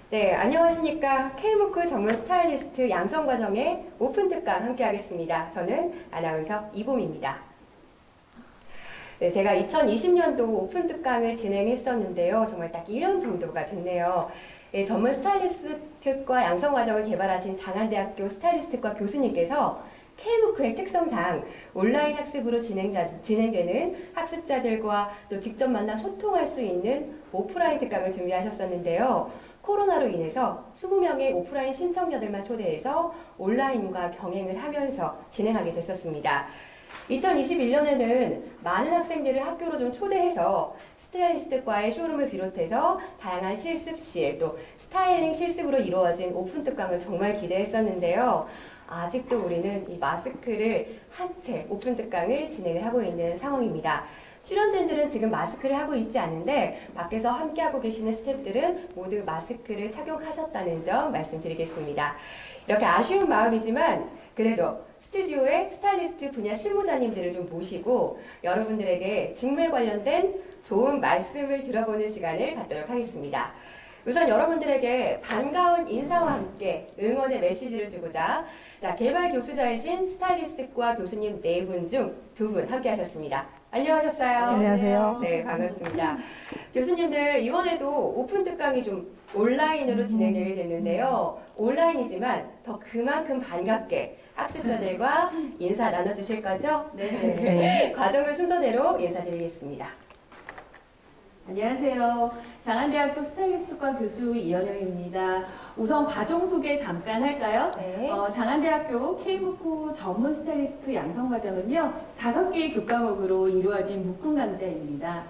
네, 안녕하십니까. K무크 전문 스타일리스트 양성과정의 오픈 특강 함께 하겠습니다. 저는 아나운서 이봄입니다. 네, 제가 2020년도 오픈 특강을 진행했었는데요. 정말 딱 1년 정도가 됐네요. 네, 전문 스타일리스트과 양성과정을 개발하신 장안대학교 스타일리스트과 교수님께서 K무크의 특성상 온라인 학습으로 진행되는 학습자들과 또 직접 만나 소통할 수 있는 오프라인 특강을 준비하셨었는데요. 코로나로 인해서 20명의 오프라인 신청자들만 초대해서 온라인과 병행을 하면서 진행하게 됐었습니다. 2021년에는 많은 학생들을 학교로 좀 초대해서 스타일리스트과의 쇼룸을 비롯해서 다양한 실습실 또 스타일링 실습으로 이루어진 오픈 특강을 정말 기대했었는데요. 아직도 우리는 이 마스크를 한 채 오픈 특강을 진행을 하고 있는 상황입니다. 출연진들은 지금 마스크를 하고 있지 않은데 밖에서 함께하고 계시는 스태프들은 모두 마스크를 착용하셨다는 점 말씀드리겠습니다. 이렇게 아쉬운 마음이지만 그래도 스튜디오에 스타일리스트 분야 실무자님들을 좀 모시고 여러분들에게 직무에 관련된 좋은 말씀을 들어보는 시간을 갖도록 하겠습니다. 우선 여러분들에게 반가운 인사와 함께 응원의 메시지를 주고자 개발 교수자이신 스타일리스트과 교수님 4분 중 2분 함께 하셨습니다. 안녕하셨어요? 안녕하세요. 네, 반갑습니다. 교수님들 이번에도 오픈 특강이 좀 온라인으로 진행되게 됐는데요. 온라인이지만 더 그만큼 반갑게 학습자들과 인사 나눠주실 거죠? 네. 과정을 순서대로 인사드리겠습니다. 안녕하세요. 장안대학교 스타일리스트과 교수 이현영입니다. 우선 과정 소개 잠깐 할까요? 네. 장안대학교 K무크 전문 스타일리스트 양성과정은요, 5개의 교과목으로 이루어진 묶음 강좌입니다.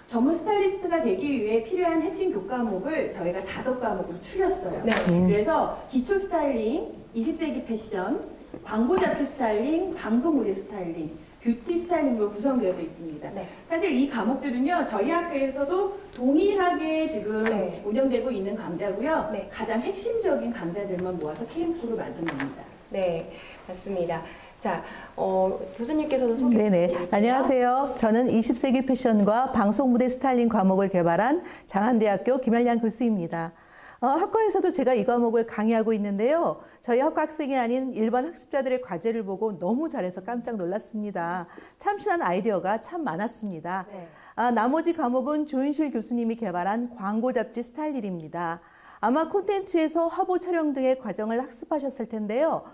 전문 스타일리스트가 되기 위해 필요한 핵심 교과목을 저희가 5과목으로 추렸어요. 네. 그래서 기초 스타일링, 20세기 패션, 광고 잡지 스타일링, 방송 무대 스타일링, 뷰티 스타일링으로 구성되어 있습니다. 네. 사실 이 과목들은요, 저희 학교에서도 동일하게 지금 네. 운영되고 있는 강좌고요. 네. 가장 핵심적인 강좌들만 모아서 K무크로 만든 겁니다. 네, 맞습니다. 자, 교수님께서도 소개 네네. 부탁드릴게요. 안녕하세요. 저는 20세기 패션과 방송 무대 스타일링 과목을 개발한 장안대학교 김열량 교수입니다. 학과에서도 제가 이 과목을 강의하고 있는데요. 저희 학과 학생이 아닌 일반 학습자들의 과제를 보고 너무 잘해서 깜짝 놀랐습니다. 참신한 아이디어가 참 많았습니다. 네. 나머지 과목은 조윤실 교수님이 개발한 광고 잡지 스타일링입니다. 아마 콘텐츠에서 화보 촬영 등의 과정을 학습하셨을 텐데요.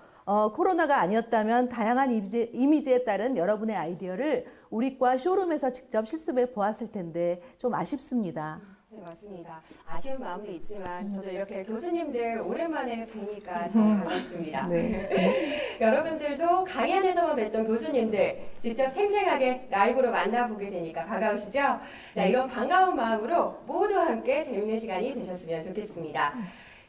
코로나가 아니었다면 다양한 이미지에 따른 여러분의 아이디어를 우리과 쇼룸에서 직접 실습해 보았을 텐데 좀 아쉽습니다. 네, 맞습니다. 아쉬운 마음도 있지만 저도 이렇게 교수님들 오랜만에 뵈니까 참 반갑습니다. 네. 여러분들도 강의 안에서만 뵀던 교수님들 직접 생생하게 라이브로 만나보게 되니까 반가우시죠? 자, 이런 반가운 마음으로 모두 함께 재밌는 시간이 되셨으면 좋겠습니다.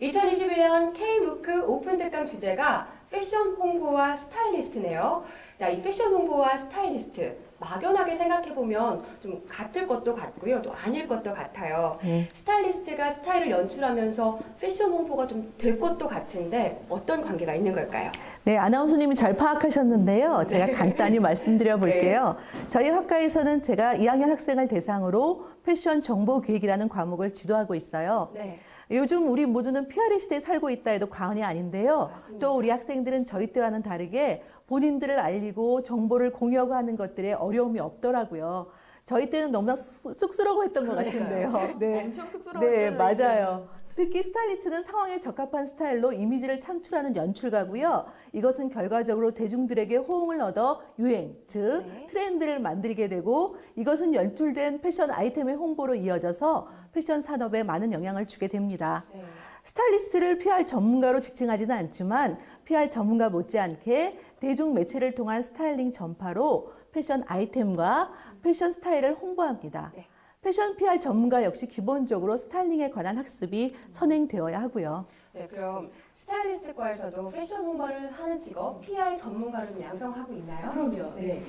2021년 K무크 오픈 특강 주제가 패션 홍보와 스타일리스트네요. 자, 이 패션 홍보와 스타일리스트 막연하게 생각해보면 좀 같을 것도 같고요. 또 아닐 것도 같아요. 스타일리스트가 스타일을 연출하면서 패션 홍보가 좀 될 것도 같은데 어떤 관계가 있는 걸까요? 네, 아나운서님이 잘 파악하셨는데요. 제가 간단히 말씀드려 볼게요. 저희 학과에서는 제가 2학년 학생을 대상으로 패션 정보 기획이라는 과목을 지도하고 있어요. 네. 요즘 우리 모두는 PR의 시대에 살고 있다 해도 과언이 아닌데요. 맞습니다. 또 우리 학생들은 저희 때와는 다르게 본인들을 알리고 정보를 공유하고 하는 것들에 어려움이 없더라고요. 저희 때는 너무나 쑥스러워했던 것 같은데요. 네, 엄청 쑥스러웠죠. 네, 맞아요. 특히 스타일리스트는 상황에 적합한 스타일로 이미지를 창출하는 연출가고요. 이것은 결과적으로 대중들에게 호응을 얻어 유행, 즉 네. 트렌드를 만들게 되고 이것은 연출된 패션 아이템의 홍보로 이어져서 패션 산업에 많은 영향을 주게 됩니다. 네. 스타일리스트를 PR 전문가로 지칭하지는 않지만 PR 전문가 못지않게 대중 매체를 통한 스타일링 전파로 패션 아이템과 패션 스타일을 홍보합니다. 네. 패션 PR 전문가 역시 기본적으로 스타일링에 관한 학습이 선행되어야 하고요. 네, 그럼 스타일리스트과에서도 패션 홍보를 하는 직업, PR 전문가를 좀 양성하고 있나요? 그럼요. 네.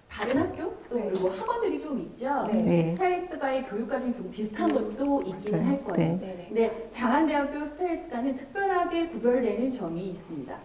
다른 학교 또 네. 그리고 학원들이 좀 있죠. 네. 네. 스타일리스트과의 교육과 좀 비슷한 것도 있기는 할 거예요. 네. 네네. 근데 장안대학교 스타일리스트과는 특별하게 구별되는 점이 있습니다.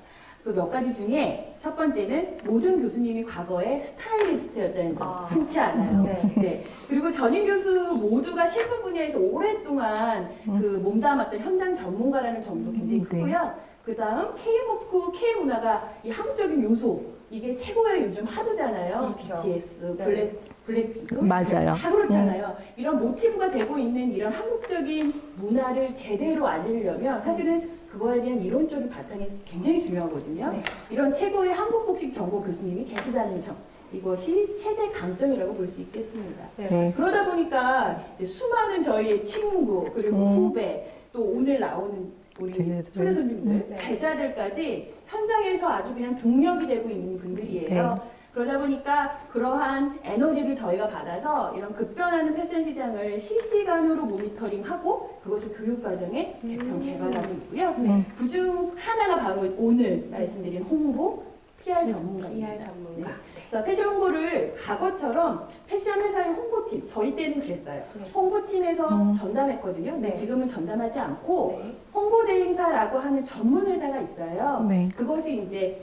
그 몇 가지 중에 첫 번째는 모든 교수님이 과거에 스타일리스트였다는 점 아. 흔치 않아요. 네. 네. 그리고 전임 교수 모두가 실무 분야에서 오랫동안 그 몸담았던 현장 전문가라는 점도 굉장히 네. 크고요. 그 다음 K문구, K문화가 이 한국적인 요소, 이게 최고의 요즘 하도잖아요. 그렇죠. BTS, 네. 블랙핑크. 맞아요. 다 그렇잖아요. 이런 모티브가 되고 있는 이런 한국적인 문화를 제대로 알리려면 사실은 그거에 대한 이론적인 바탕이 굉장히 중요하거든요. 네. 이런 최고의 한국복식 전공 교수님이 계시다는 점, 이것이 최대 강점이라고 볼 수 있겠습니다. 네. 그러다 보니까 이제 수많은 저희의 친구 그리고 후배 또 오늘 나오는 우리 제자들. 초대 손님들, 네. 제자들까지 현장에서 아주 그냥 동력이 되고 있는 분들이에요. 그러다 보니까 그러한 에너지를 저희가 받아서 이런 급변하는 패션 시장을 실시간으로 모니터링하고 그것을 교육과정에 개편 개발하고 있고요. 네. 그중 하나가 바로 오늘 말씀드린 홍보 PR 전문가입니다. PR 전문가. 네. 그래서 패션 홍보를 과거처럼 패션 회사의 홍보팀, 저희 때는 그랬어요. 네. 홍보팀에서 전담했거든요. 근데 네. 지금은 전담하지 않고 네. 홍보대 행사라고 하는 전문 회사가 있어요. 네. 그것이 이제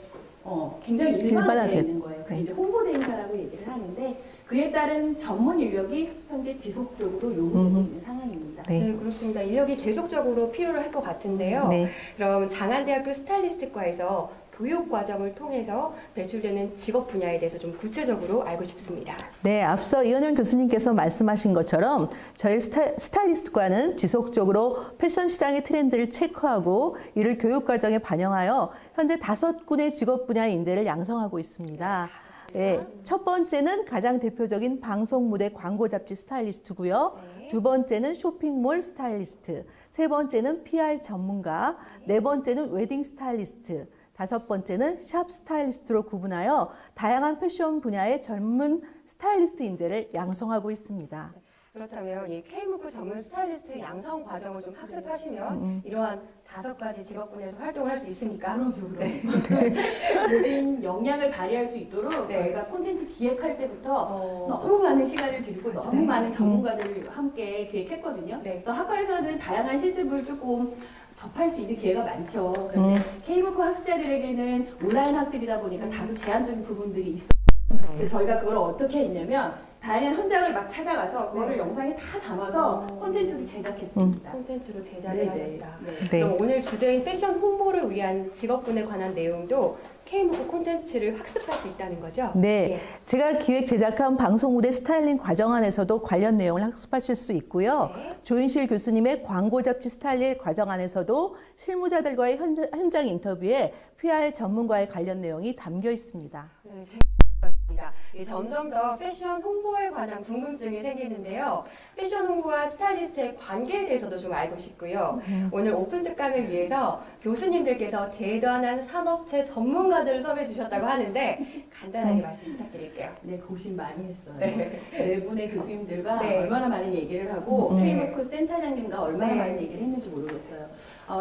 굉장히 일반화되어 일반화돼. 있는 거예요. 그게 네. 이제 홍보대 행사라고 얘기를 하는데 그에 따른 전문 인력이 현재 지속적으로 요구되고 있는 상황입니다. 네. 네, 그렇습니다. 인력이 계속적으로 필요로 할 것 같은데요. 네. 그럼 장안대학교 스타일리스트과에서 교육 과정을 통해서 배출되는 직업 분야에 대해서 좀 구체적으로 알고 싶습니다. 네, 앞서 이은영 교수님께서 말씀하신 것처럼 저희 스타일리스트과는 지속적으로 패션 시장의 트렌드를 체크하고 이를 교육 과정에 반영하여 현재 5군의 직업 분야 인재를 양성하고 있습니다. 네, 첫 번째는 가장 대표적인 방송 무대 광고 잡지 스타일리스트고요. 네. 두 번째는 쇼핑몰 스타일리스트, 세 번째는 PR 전문가, 네 번째는 웨딩 스타일리스트, 다섯 번째는 샵 스타일리스트로 구분하여 다양한 패션 분야의 전문 스타일리스트 인재를 양성하고 있습니다. 그렇다면 이 K문구 전문 스타일리스트 양성 과정을 좀 학습하시면 이러한 5가지 직업 분야에서 활동을 할 수 있습니까? 그럼요. 모든 역량을 발휘할 수 있도록 네. 저희가 콘텐츠 기획할 때부터 너무 많은 시간을 들이고 너무 많은 전문가들과 함께 기획했거든요. 네. 또 학과에서는 다양한 실습을 조금 접할 수 있는 기회가 많죠. 그런데 K문구 학습자들에게는 온라인 학습이다 보니까 다소 제한적인 부분들이 있어요. 그래서 저희가 그걸 어떻게 했냐면 다양한 현장을 막 찾아가서 그거를 네. 영상에 다 담아서 콘텐츠를 제작했습니다. 콘텐츠로 제작을 네네. 하셨다. 네. 네. 그럼 오늘 주제인 패션 홍보를 위한 직업군에 관한 내용도 K문구 콘텐츠를 학습할 수 있다는 거죠? 네, 제가 기획 제작한 방송 무대 스타일링 과정 안에서도 관련 내용을 학습하실 수 있고요. 네. 조인실 교수님의 광고 잡지 스타일링 과정 안에서도 실무자들과의 현장 인터뷰에 PR 전문가의 관련 내용이 담겨 있습니다. 네, 그렇습니다. 점점 더 패션 홍보에 관한 궁금증이 생기는데요. 패션 홍보와 스타일리스트의 관계에 대해서도 좀 알고 싶고요. 오늘 오픈 특강을 위해서 교수님들께서 대단한 산업체 전문가들을 섭외해 주셨다고 하는데 간단하게 말씀 부탁드릴게요. 네, 고심 많이 했어요. 네. 네 분의 교수님들과 네. 얼마나 많은 얘기를 하고 네. K문구 센터장님과 얼마나 네. 많은 얘기를 했는지 모르겠어요.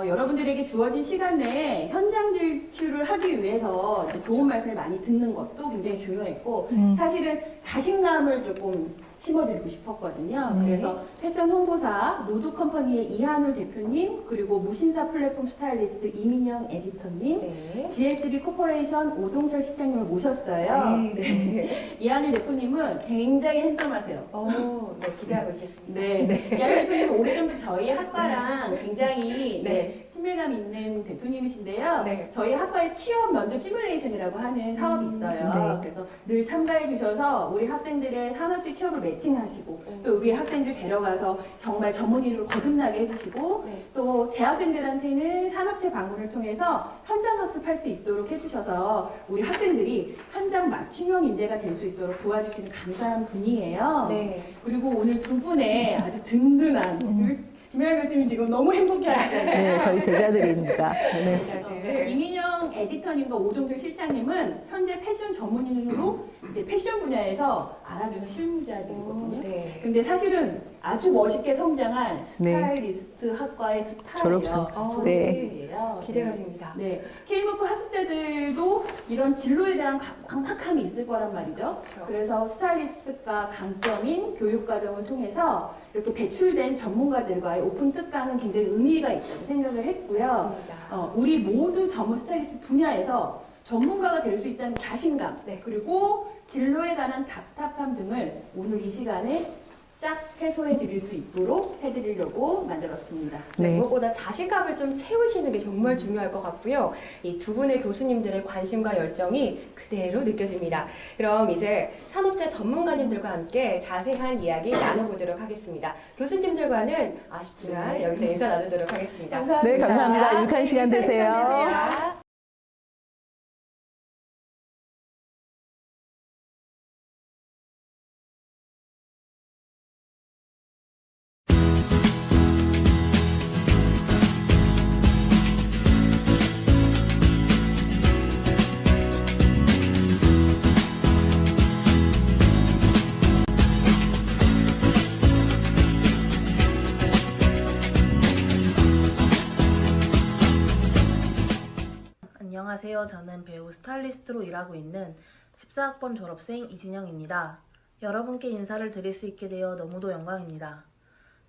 여러분들에게 주어진 시간 내에 현장 진출을 하기 위해서 이제 좋은 말씀을 많이 듣는 것도 굉장히 중요했고 사실은 자신감을 조금 심어드리고 싶었거든요. 그래서 패션 홍보사 노드 컴퍼니의 이한울 대표님, 그리고 무신사 플랫폼 스타일리스트 이민영 에디터님, 네. GS3 코퍼레이션 오동철 실장님을 모셨어요. 네. 이한일 대표님은 굉장히 핸섬하세요. 네, 기대하고 있겠습니다. 네. 이한일 대표님은 오래전부터 저희 학과랑 굉장히 네. 친밀감 있는 대표님이신데요. 네. 저희 학과에 취업 면접 시뮬레이션이라고 하는 사업이 있어요. 네. 그래서 늘 참가해 주셔서 우리 학생들의 산업직 취업을 매칭하시고 또 우리 학생들 데려가서 정말 전문의로 거듭나게 해주시고 네. 또 재학생들한테는 산업체 방문을 통해서 현장 학습할 수 있도록 해주셔서 우리 학생들이 현장 맞춤형 인재가 될 수 있도록 도와주시는 감사한 분이에요. 네. 그리고 오늘 두 분의 아주 든든한 김혜연 교수님 지금 너무 행복해 하시잖아요. 네, 저희 제자들입니다. 네. 네. 이민영 에디터님과 오동철 실장님은 현재 패션 전문인으로 이제 패션 분야에서 알아주는 실무자들이거든요. 네. 근데 사실은 아주 멋있게 성장한 네. 스타일리스트 학과의 스타예요. 졸업생. 네. 네. 기대가 됩니다. 네. K문구 학습자들도 이런 진로에 대한 강박함이 있을 거란 말이죠. 그렇죠. 그래서 스타일리스트과 강점인 교육 과정을 통해서 이렇게 배출된 전문가들과의 오픈 특강은 굉장히 의미가 있다고 생각을 했고요. 맞습니다. 우리 모두 전문 스타일리스트 분야에서 전문가가 될 수 있다는 자신감, 네. 그리고 진로에 관한 답답함 등을 오늘 이 시간에 쫙 해소해 드릴 수 있도록 해드리려고 만들었습니다. 네. 무엇보다 자신감을 좀 채우시는 게 정말 중요할 것 같고요. 이 두 분의 교수님들의 관심과 열정이 그대로 느껴집니다. 그럼 이제 산업재 전문가님들과 함께 자세한 이야기 나눠보도록 하겠습니다. 교수님들과는 아쉽지만 네. 여기서 인사 나누도록 하겠습니다. 감사합니다. 네, 감사합니다. 유익한 시간 되세요. 자, 안녕하세요. 저는 배우 스타일리스트로 일하고 있는 14학번 졸업생 이진영입니다. 여러분께 인사를 드릴 수 있게 되어 너무도 영광입니다.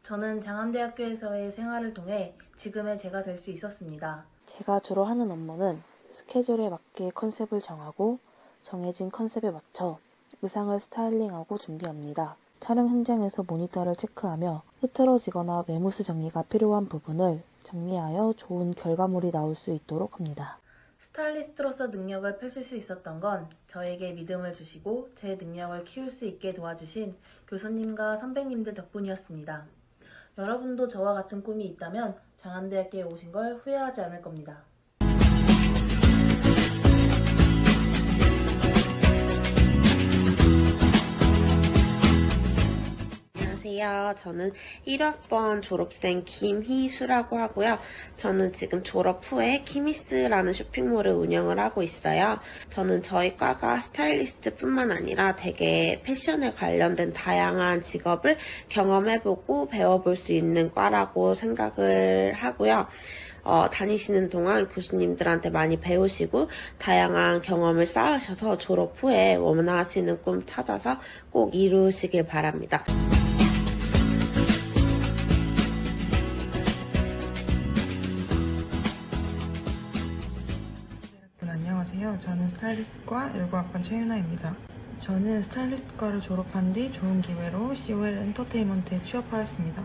저는 장암대학교에서의 생활을 통해 지금의 제가 될 수 있었습니다. 제가 주로 하는 업무는 스케줄에 맞게 컨셉을 정하고 정해진 컨셉에 맞춰 의상을 스타일링하고 준비합니다. 촬영 현장에서 모니터를 체크하며 흐트러지거나 매무새 정리가 필요한 부분을 정리하여 좋은 결과물이 나올 수 있도록 합니다. 스타일리스트로서 능력을 펼칠 수 있었던 건 저에게 믿음을 주시고 제 능력을 키울 수 있게 도와주신 교수님과 선배님들 덕분이었습니다. 여러분도 저와 같은 꿈이 있다면 장암대학교에 오신 걸 후회하지 않을 겁니다. 안녕하세요. 저는 1학번 졸업생 김희수라고 하고요. 저는 지금 졸업 후에 키미스라는 쇼핑몰을 운영을 하고 있어요. 저는 저희 과가 스타일리스트뿐만 아니라 되게 패션에 관련된 다양한 직업을 경험해보고 배워볼 수 있는 과라고 생각을 하고요. 다니시는 동안 교수님들한테 많이 배우시고 다양한 경험을 쌓으셔서 졸업 후에 원하시는 꿈 찾아서 꼭 이루시길 바랍니다. 안녕하세요. 저는 스타일리스트과 19학번 최윤아입니다. 저는 스타일리스트과를 졸업한 뒤 좋은 기회로 COL 엔터테인먼트에 취업하였습니다.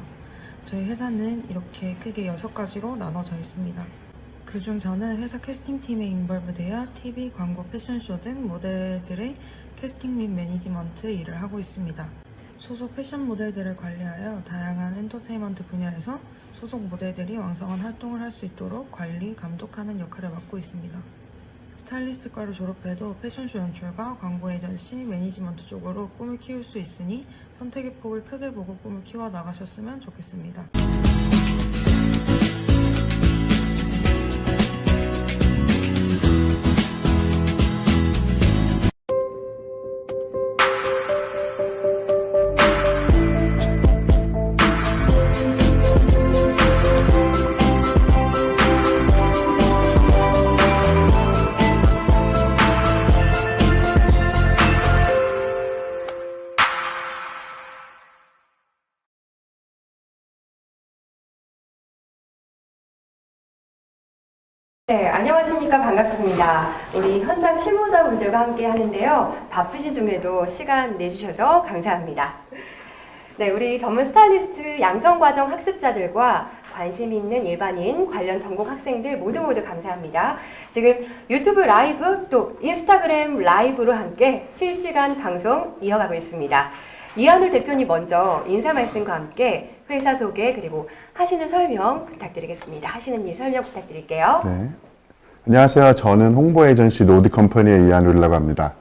저희 회사는 이렇게 크게 6가지로 나눠져 있습니다. 그중 저는 회사 캐스팅팀에 인벌브되어 TV, 광고, 패션쇼 등 모델들의 캐스팅 및 매니지먼트 일을 하고 있습니다. 소속 패션 모델들을 관리하여 다양한 엔터테인먼트 분야에서 소속 모델들이 왕성한 활동을 할 수 있도록 관리, 감독하는 역할을 맡고 있습니다. 스타일리스트과를 졸업해도 패션쇼 연출과 광고 에이전시, 매니지먼트 쪽으로 꿈을 키울 수 있으니 선택의 폭을 크게 보고 꿈을 키워 나가셨으면 좋겠습니다. 네, 안녕하십니까. 반갑습니다. 우리 현장 실무자분들과 함께 하는데요. 바쁘신 중에도 시간 내주셔서 감사합니다. 네, 우리 전문 스타일리스트 양성과정 학습자들과 관심 있는 일반인, 관련 전공 학생들 모두 감사합니다. 지금 유튜브 라이브 또 인스타그램 라이브로 함께 실시간 방송 이어가고 있습니다. 이한울 대표님 먼저 인사 말씀과 함께 회사 소개 그리고 하시는 설명 부탁드리겠습니다. 하시는 일 설명 부탁드릴게요. 네. 안녕하세요. 저는 홍보 에이전시 노드컴퍼니의 이한울이라고 합니다.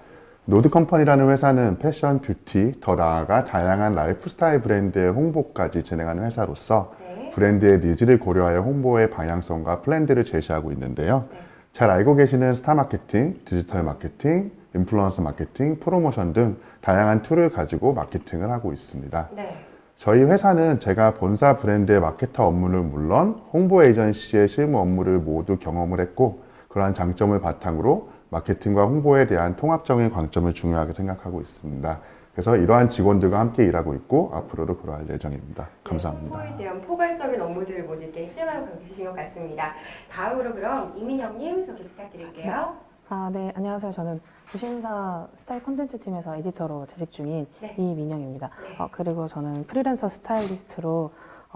노드컴퍼니라는 회사는 패션, 뷰티, 더 나아가 다양한 라이프스타일 브랜드의 홍보까지 진행하는 회사로서 네. 브랜드의 니즈를 고려하여 홍보의 방향성과 플랜들을 제시하고 있는데요. 네. 잘 알고 계시는 스타 마케팅, 디지털 마케팅, 인플루언서 마케팅, 프로모션 등 다양한 툴을 가지고 마케팅을 하고 있습니다. 네. 저희 회사는 제가 본사 브랜드의 마케터 업무는 물론 홍보 에이전시의 실무 업무를 모두 경험을 했고 그러한 장점을 바탕으로 마케팅과 홍보에 대한 통합적인 관점을 중요하게 생각하고 있습니다. 그래서 이러한 직원들과 함께 일하고 있고 앞으로도 그러할 예정입니다. 감사합니다. 홍보에 대한 포괄적인 업무들을 모두 이렇게 수행하고 계신 것 같습니다. 다음으로 그럼 이민영님 소개 부탁드릴게요. 네, 안녕하세요. 저는 무신사 스타일 콘텐츠 팀에서 에디터로 재직 중인 네. 이민영입니다. 네. 그리고 저는 프리랜서 스타일리스트로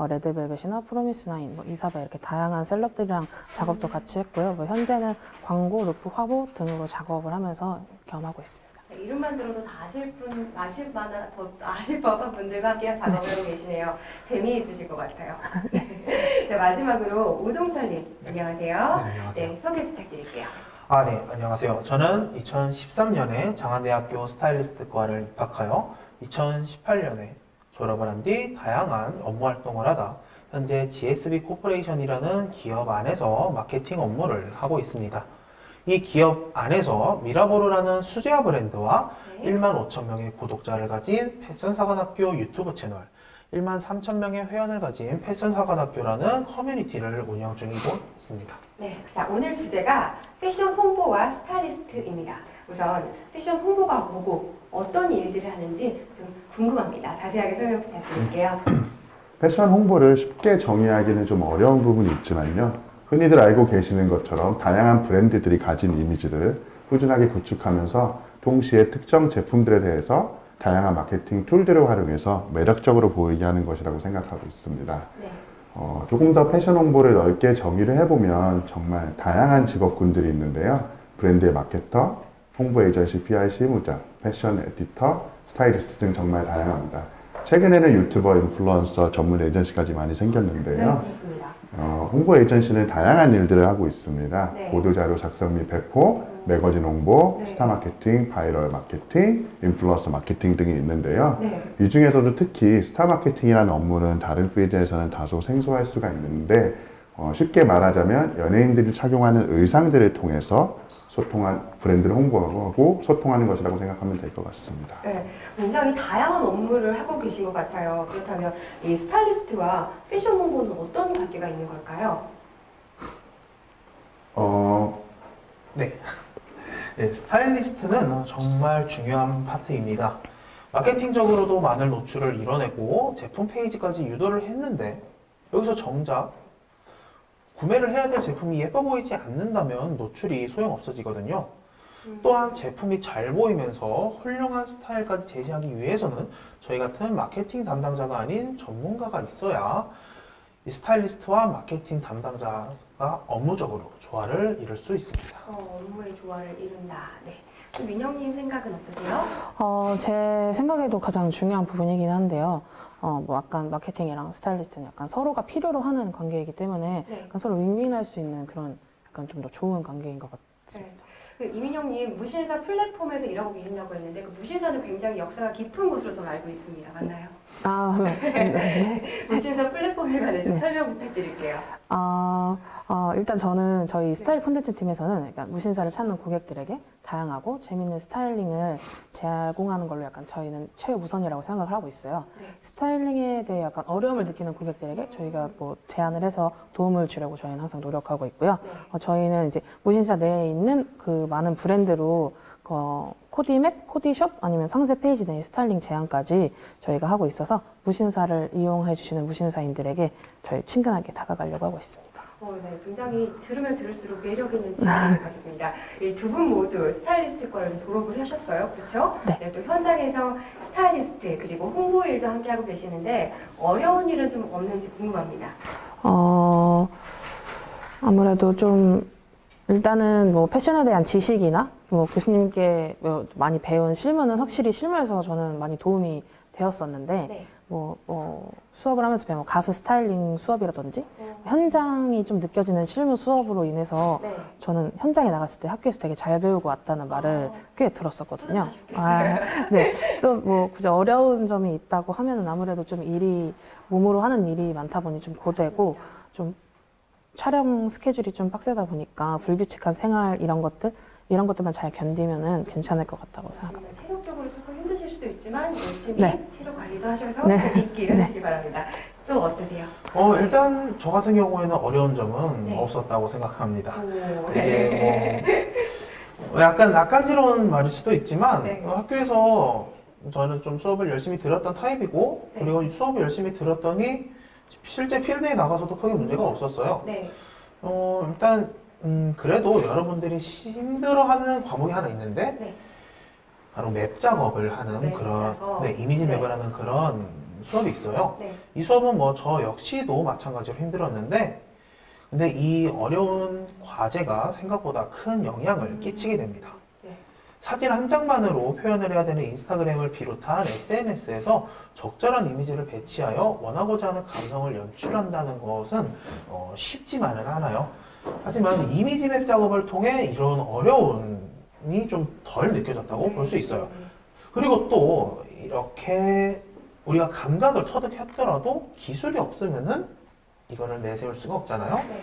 레드벨벳이나 프로미스나인, 이사벨 이렇게 다양한 셀럽들이랑 작업도 같이 했고요. 현재는 광고, 루프, 화보 등으로 작업을 하면서 겸하고 있습니다. 네, 이름만 들어도 다 아실 법한 분들과 함께 작업을 하고 계시네요. 재미있으실 것 같아요. 자, 마지막으로 오종철님, 안녕하세요. 안녕하세요. 네, 소개 부탁드릴게요. 네, 안녕하세요. 저는 2013년에 장안대학교 스타일리스트과를 입학하여 2018년에 졸업을 한 뒤 다양한 업무 활동을 하다 현재 GSB 코퍼레이션이라는 기업 안에서 마케팅 업무를 하고 있습니다. 이 기업 안에서 미라보르라는 수제화 브랜드와 네. 1만 5천 명의 구독자를 가진 패션사관학교 유튜브 채널, 1만 3천 명의 회원을 가진 패션사관학교라는 커뮤니티를 운영 중이고 있습니다. 네, 자, 오늘 주제가 패션 홍보와 스타일리스트입니다. 우선 패션 홍보가 뭐고 어떤 일들을 하는지 좀 궁금합니다. 자세하게 설명 부탁드릴게요. 패션 홍보를 쉽게 정의하기는 좀 어려운 부분이 있지만요. 흔히들 알고 계시는 것처럼 다양한 브랜드들이 가진 이미지를 꾸준하게 구축하면서 동시에 특정 제품들에 대해서 다양한 마케팅 툴들을 활용해서 매력적으로 보이게 하는 것이라고 생각하고 있습니다. 네. 조금 더 패션 홍보를 넓게 정의를 해보면 정말 다양한 직업군들이 있는데요. 브랜드의 마케터, 홍보 에이전시 PR 실무자, 패션 에디터, 스타일리스트 등 정말 다양합니다. 최근에는 유튜버, 인플루언서, 전문 에이전시까지 많이 네, 생겼는데요. 그렇습니다. 홍보 에이전시는 다양한 일들을 하고 있습니다. 네. 보도자료 작성 및 배포, 매거진 홍보, 네. 스타 마케팅, 바이럴 마케팅, 인플루언서 마케팅 등이 있는데요. 네. 이 중에서도 특히 스타 마케팅이라는 업무는 다른 필드에서는 다소 생소할 수가 있는데 쉽게 말하자면 연예인들이 착용하는 의상들을 통해서 브랜드를 홍보하고 소통하는 것이라고 생각하면 될 것 같습니다. 네, 굉장히 다양한 업무를 하고 계신 것 같아요. 그렇다면 이 스타일리스트와 패션 홍보는 어떤 관계가 있는 걸까요? 네, 스타일리스트는 정말 중요한 파트입니다. 마케팅적으로도 많은 노출을 이뤄내고 제품 페이지까지 유도를 했는데 여기서 정작 구매를 해야 될 제품이 예뻐 보이지 않는다면 노출이 소용없어지거든요. 또한 제품이 잘 보이면서 훌륭한 스타일까지 제시하기 위해서는 저희 같은 마케팅 담당자가 아닌 전문가가 있어야 이 스타일리스트와 마케팅 담당자가 업무적으로 조화를 이룰 수 있습니다. 업무의 조화를 이룬다. 네. 민영님 생각은 어떠세요? 제 생각에도 가장 중요한 부분이긴 한데요. 약간 마케팅이랑 스타일리스트는 약간 서로가 필요로 하는 관계이기 때문에 네. 약간 서로 윈윈할 수 있는 그런 약간 좀 더 좋은 관계인 것 같습니다. 네. 이민영님 무신사 플랫폼에서 일하고 계신다고 했는데 그 무신사는 굉장히 역사가 깊은 곳으로 저는 알고 있습니다. 맞나요? 네. 무신사 플랫폼에 관해 좀 네. 설명 부탁드릴게요. 일단 저는 저희 스타일 콘텐츠 팀에서는 약간 무신사를 찾는 고객들에게 다양하고 재밌는 스타일링을 제공하는 걸로 약간 저희는 최우선이라고 생각을 하고 있어요. 네. 스타일링에 대해 약간 어려움을 느끼는 고객들에게 저희가 뭐 제안을 해서 도움을 주려고 저희는 항상 노력하고 있고요. 네. 저희는 이제 무신사 내에 있는 그 많은 브랜드로 코디맵, 코디숍 아니면 상세 페이지 내의 스타일링 제안까지 저희가 하고 있어서 무신사를 이용해 주시는 무신사인들에게 저희 친근하게 다가가려고 하고 있습니다. 네, 굉장히 들으면 들을수록 매력 있는 직업인 것 같습니다. 이 두 분 모두 스타일리스트과를 졸업을 하셨어요, 그렇죠? 네. 또 현장에서 스타일리스트 그리고 홍보 일도 함께 하고 계시는데 어려운 일은 좀 없는지 궁금합니다. 아무래도 좀 일단은 뭐 패션에 대한 지식이나 뭐 교수님께 많이 배운 실무는 확실히 실무에서 저는 많이 도움이 되었었는데 네. 수업을 하면서 배운 가수 스타일링 수업이라든지 현장이 좀 느껴지는 실무 수업으로 인해서 네. 저는 현장에 나갔을 때 학교에서 되게 잘 배우고 왔다는 말을 꽤 들었었거든요. 뿌듯하셨겠어요. 네. 또 뭐 그저 어려운 점이 있다고 하면은 아무래도 좀 몸으로 하는 일이 많다 보니 좀 고되고 좀 촬영 스케줄이 좀 빡세다 보니까 불규칙한 생활 이런 것들만 잘 견디면은 괜찮을 것 같다고 생각합니다. 체력적으로 조금 힘드실 수도 있지만 열심히 네. 체력 관리도 하셔서 네. 재미있게 일하시기 바랍니다. 또 어떠세요? 일단 저 같은 경우에는 어려운 점은 네. 없었다고 생각합니다. 네. 이게 약간 낯간지러운 말일 수도 있지만 네. 학교에서 저는 좀 수업을 열심히 들었던 타입이고 네. 그리고 수업을 열심히 들었더니 실제 필드에 나가서도 크게 문제가 없었어요. 네. 일단 그래도 여러분들이 힘들어하는 과목이 하나 있는데 네. 바로 맵 작업을 하는 맵 그런 작업. 이미지 네. 맵을 하는 그런 수업이 있어요. 네. 이 수업은 뭐 저 역시도 마찬가지로 힘들었는데 근데 이 어려운 과제가 생각보다 큰 영향을 끼치게 됩니다. 네. 사진 한 장만으로 표현을 해야 되는 인스타그램을 비롯한 SNS에서 적절한 이미지를 배치하여 원하고자 하는 감성을 연출한다는 것은 쉽지만은 않아요. 하지만 이미지 맵 작업을 통해 이런 어려움이 좀 덜 느껴졌다고 볼 수 있어요. 그리고 또 이렇게 우리가 감각을 터득했더라도 기술이 없으면은 이거를 내세울 수가 없잖아요. 네.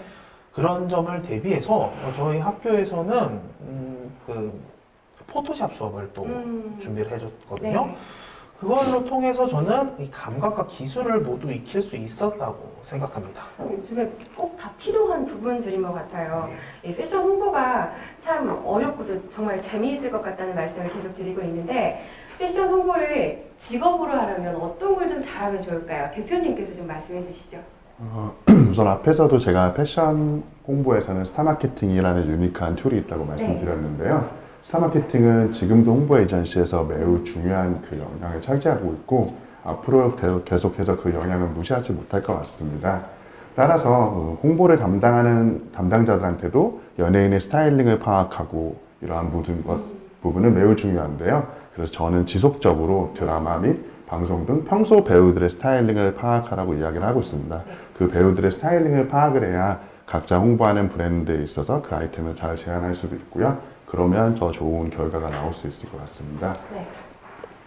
그런 점을 대비해서 저희 학교에서는 그 포토샵 수업을 또 준비를 해줬거든요. 네. 그걸로 통해서 저는 이 감각과 기술을 모두 익힐 수 있었다고 생각합니다. 요즘에 꼭 다 필요한 부분들인 것 같아요. 네. 이 패션 홍보가 참 어렵고도 정말 재미있을 것 같다는 말씀을 계속 드리고 있는데 패션 홍보를 직업으로 하려면 어떤 걸 좀 잘하면 좋을까요? 대표님께서 좀 말씀해 주시죠. 우선 앞에서도 제가 패션 홍보에서는 스타마케팅이라는 유니크한 툴이 있다고 말씀드렸는데요. 스타마케팅은 지금도 홍보 에이전시에서 매우 중요한 그 영향을 차지하고 있고 앞으로 계속해서 그 영향을 무시하지 못할 것 같습니다. 따라서 홍보를 담당하는 담당자들한테도 연예인의 스타일링을 파악하고 이러한 모든 부분은 매우 중요한데요. 그래서 저는 지속적으로 드라마 및 방송 등 평소 배우들의 스타일링을 파악하라고 이야기를 하고 있습니다. 그 배우들의 스타일링을 파악을 해야 각자 홍보하는 브랜드에 있어서 그 아이템을 잘 제안할 수도 있고요. 그러면 더 좋은 결과가 나올 수 있을 것 같습니다. 네.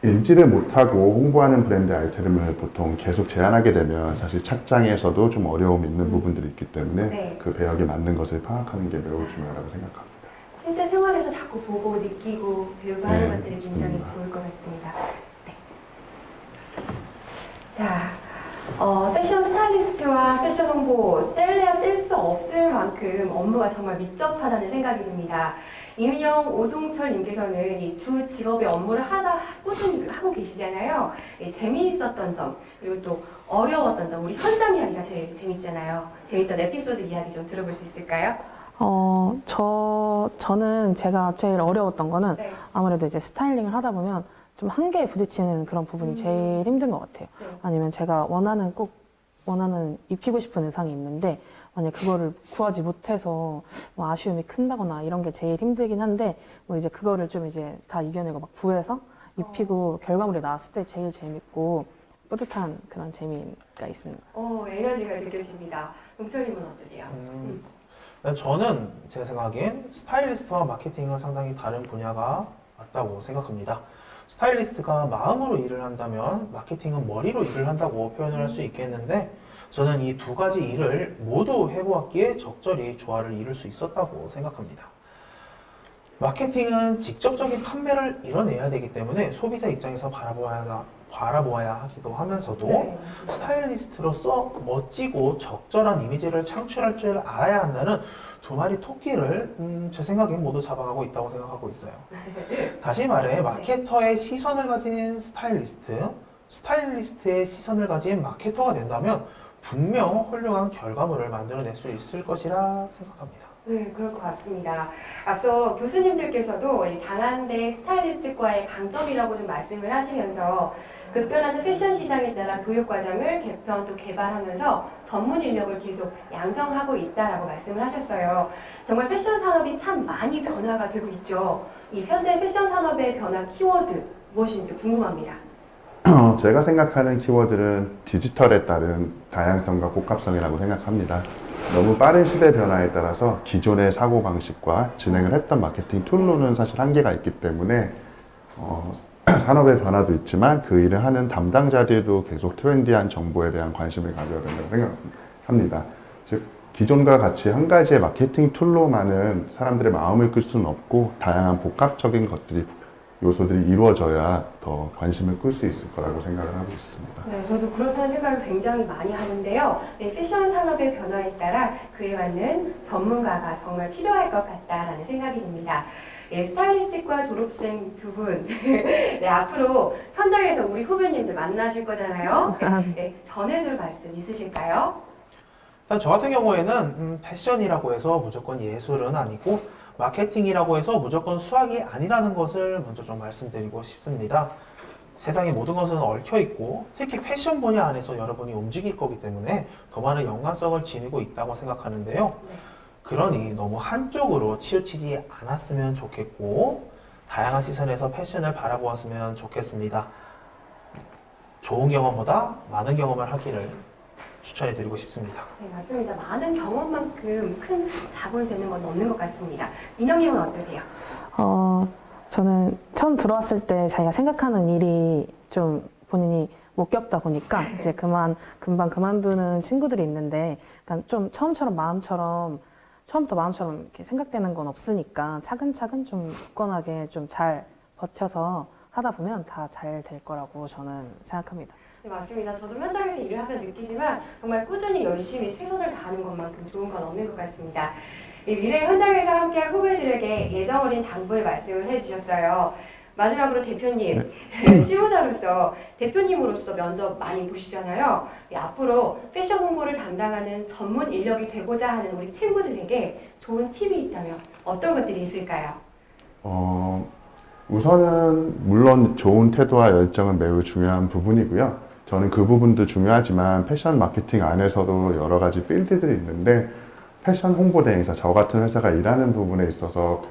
읽지를 못하고 홍보하는 브랜드 아이템을 보통 계속 제안하게 되면 사실 착장에서도 좀 어려움이 있는 부분들이 있기 때문에 네. 그 배역에 맞는 것을 파악하는 게 매우 중요하다고 생각합니다. 실제 생활에서 자꾸 보고 느끼고 배우고 하는 네, 것들이 굉장히 맞습니다. 좋을 것 같습니다. 네. 자, 패션 스타일리스트와 패션 홍보 뗄래야 뗄 수 없을 만큼 업무가 정말 밀접하다는 생각이 듭니다. 이은영, 오동철님께서는 이 두 직업의 업무를 꾸준히 하고 계시잖아요. 재미있었던 점, 그리고 또 어려웠던 점, 우리 현장 이야기가 제일 재밌잖아요. 재밌던 에피소드 이야기 좀 들어볼 수 있을까요? 저는 제가 제일 어려웠던 거는 네. 아무래도 이제 스타일링을 하다 보면 좀 한계에 부딪히는 그런 부분이 제일 힘든 것 같아요. 네. 아니면 제가 원하는 입히고 싶은 의상이 있는데 만약 그거를 구하지 못해서 뭐 아쉬움이 큰다거나 이런 게 제일 힘들긴 한데 뭐 이제 그거를 좀 이제 다 이겨내고 막 구해서 입히고 결과물이 나왔을 때 제일 재밌고 뿌듯한 그런 재미가 있습니다. 에너지가 느껴집니다. 동철님은 어떠세요? 저는 제가 생각하기엔 스타일리스트와 마케팅은 상당히 다른 분야가 맞다고 생각합니다. 스타일리스트가 마음으로 일을 한다면 마케팅은 머리로 일을 한다고 표현을 할 수 있겠는데 저는 이 두 가지 일을 모두 해보았기에 적절히 조화를 이룰 수 있었다고 생각합니다. 마케팅은 직접적인 판매를 이뤄내야 되기 때문에 소비자 입장에서 바라보아야 하기도 하면서도 네. 스타일리스트로서 멋지고 적절한 이미지를 창출할 줄 알아야 한다는 두 마리 토끼를 제 생각엔 모두 잡아가고 있다고 생각하고 있어요. 다시 말해 마케터의 시선을 가진 스타일리스트의 시선을 가진 마케터가 된다면 분명 훌륭한 결과물을 만들어낼 수 있을 것이라 생각합니다. 네, 그럴 것 같습니다. 앞서 교수님들께서도 이 장한대 스타일리스트과의 강점이라고 좀 말씀을 하시면서 급변하는 패션 시장에 따라 교육 과정을 개편 또 개발하면서 전문 인력을 계속 양성하고 있다라고 말씀을 하셨어요. 정말 패션 산업이 참 많이 변화가 되고 있죠. 이 현재 패션 산업의 변화 키워드 무엇인지 궁금합니다. 제가 생각하는 키워드는 디지털에 따른 다양성과 복합성이라고 생각합니다. 너무 빠른 시대 변화에 따라서 기존의 사고방식과 진행을 했던 마케팅 툴로는 사실 한계가 있기 때문에 산업의 변화도 있지만 그 일을 하는 담당자들도 계속 트렌디한 정보에 대한 관심을 가져야 된다고 생각합니다. 즉 기존과 같이 한 가지의 마케팅 툴로만은 사람들의 마음을 끌 수는 없고 다양한 복합적인 요소들이 이루어져야 더 관심을 끌 수 있을 거라고 생각을 하고 있습니다. 네, 저도 그렇다는 생각을 굉장히 많이 하는데요. 네, 패션 산업의 변화에 따라 그에 맞는 전문가가 정말 필요할 것 같다라는 생각이 듭니다. 네, 스타일리스트과 졸업생 두 분, 네, 앞으로 현장에서 우리 후배님들 만나실 거잖아요. 네, 전해줄 말씀 있으실까요? 저 같은 경우에는 패션이라고 해서 무조건 예술은 아니고 마케팅이라고 해서 무조건 수학이 아니라는 것을 먼저 좀 말씀드리고 싶습니다. 세상의 모든 것은 얽혀 있고 특히 패션 분야 안에서 여러분이 움직일 거기 때문에 더 많은 연관성을 지니고 있다고 생각하는데요. 그러니 너무 한쪽으로 치우치지 않았으면 좋겠고 다양한 시선에서 패션을 바라보았으면 좋겠습니다. 좋은 경험보다 많은 경험을 하기를 추천해드리고 싶습니다. 네, 맞습니다. 많은 경험만큼 큰 자본이 되는 건 없는 것 같습니다. 민영님은 어떠세요? 저는 처음 들어왔을 때 자기가 생각하는 일이 좀 본인이 못 겪다 보니까 이제 금방 그만두는 친구들이 있는데, 그러니까 좀 처음부터 마음처럼 이렇게 생각되는 건 없으니까 차근차근 좀 굳건하게 좀 잘 버텨서 하다 보면 다 잘 될 거라고 저는 생각합니다. 네, 맞습니다. 저도 현장에서 일을 하면 느끼지만 정말 꾸준히 열심히 최선을 다하는 것만큼 좋은 건 없는 것 같습니다. 이 미래 현장에서 함께할 후배들에게 예정 어린 당부의 말씀을 해주셨어요. 마지막으로 대표님, 실무자로서 대표님으로서 면접 많이 보시잖아요. 앞으로 패션 홍보를 담당하는 전문 인력이 되고자 하는 우리 친구들에게 좋은 팁이 있다면 어떤 것들이 있을까요? 우선은 물론 좋은 태도와 열정은 매우 중요한 부분이고요. 저는 그 부분도 중요하지만 패션 마케팅 안에서도 여러 가지 필드들이 있는데 패션 홍보대행사, 저 같은 회사가 일하는 부분에 있어서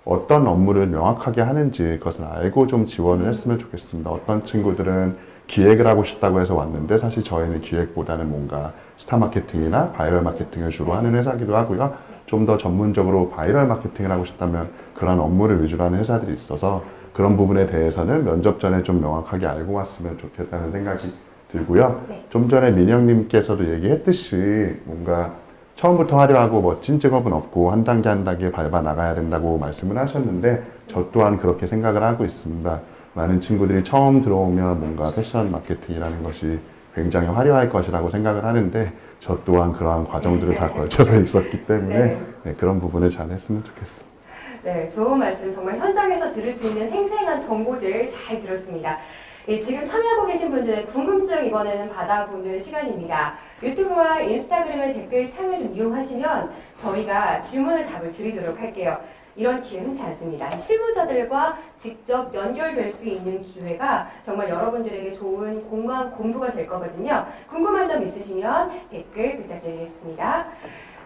어떤 업무를 명확하게 하는지 그것을 알고 좀 지원을 했으면 좋겠습니다. 어떤 친구들은 기획을 하고 싶다고 해서 왔는데 사실 저희는 기획보다는 뭔가 스타 마케팅이나 바이럴 마케팅을 주로 하는 회사이기도 하고요. 좀 더 전문적으로 바이럴 마케팅을 하고 싶다면 그런 업무를 위주로 하는 회사들이 있어서 그런 부분에 대해서는 면접 전에 좀 명확하게 알고 왔으면 좋겠다는 생각이 들고요. 좀 전에 민영님께서도 얘기했듯이 뭔가 처음부터 화려하고 멋진 직업은 없고 한 단계 한 단계 밟아 나가야 된다고 말씀을 하셨는데 저 또한 그렇게 생각을 하고 있습니다. 많은 친구들이 처음 들어오면 뭔가 패션 마케팅이라는 것이 굉장히 화려할 것이라고 생각을 하는데 저 또한 그러한 과정들을 다 걸쳐서 있었기 때문에 그런 부분을 잘 했으면 좋겠습니다. 네, 좋은 말씀. 정말 현장에서 들을 수 있는 생생한 정보들 잘 들었습니다. 지금 참여하고 계신 분들의 궁금증 이번에는 받아보는 시간입니다. 유튜브와 인스타그램의 댓글 창을 좀 이용하시면 저희가 질문을 답을 드리도록 할게요. 이런 기회 흔치 않습니다. 실무자들과 직접 연결될 수 있는 기회가 정말 여러분들에게 좋은 공부가 될 거거든요. 궁금한 점 있으시면 댓글 부탁드리겠습니다.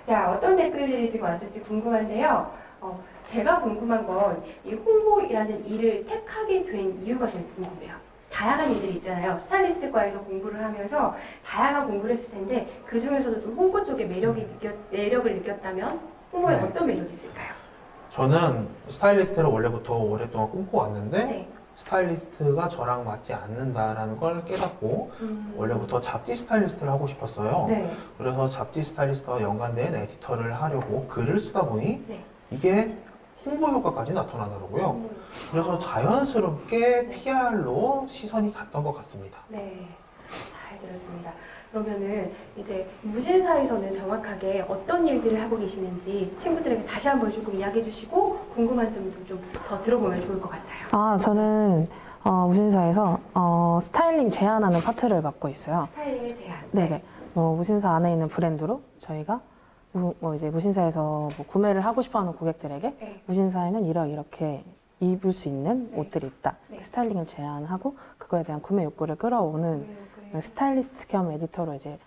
자, 어떤 댓글들이 지금 왔을지 궁금한데요. 제가 궁금한 건 이 홍보이라는 일을 택하게 된 이유가 좀 궁금해요. 다양한 일들이 있잖아요. 스타일리스트과에서 공부를 하면서 다양한 공부를 했을 텐데 그 중에서도 좀 홍보 쪽에 매력을 느꼈다면 홍보에 어떤 매력이 있을까요? 저는 스타일리스트를 원래부터 오랫동안 꿈꿔왔는데 네. 스타일리스트가 저랑 맞지 않는다라는 걸 깨닫고 원래부터 잡지 스타일리스트를 하고 싶었어요. 네. 그래서 잡지 스타일리스트와 연관된 에디터를 하려고 글을 쓰다 보니 네. 이게 홍보 효과까지 나타나더라고요. 그래서 자연스럽게 PR로 시선이 갔던 것 같습니다. 네, 잘 들었습니다. 그러면은 이제 무신사에서는 정확하게 어떤 일들을 하고 계시는지 친구들에게 다시 한번 조금 이야기해 주시고 궁금한 점도 좀 더 들어보면 좋을 것 같아요. 저는 무신사에서 스타일링 제안하는 파트를 맡고 있어요. 스타일링의 제안. 네네. 무신사 안에 있는 브랜드로 저희가 이제 무신사에서 구매를 하고 싶어하는 고객들에게 네. 무신사에는 이렇게 입을 수 있는 옷들이 있다. 네. 스타일링을 제안하고 그거에 대한 구매 욕구를 끌어오는 스타일리스트 겸 에디터로 이제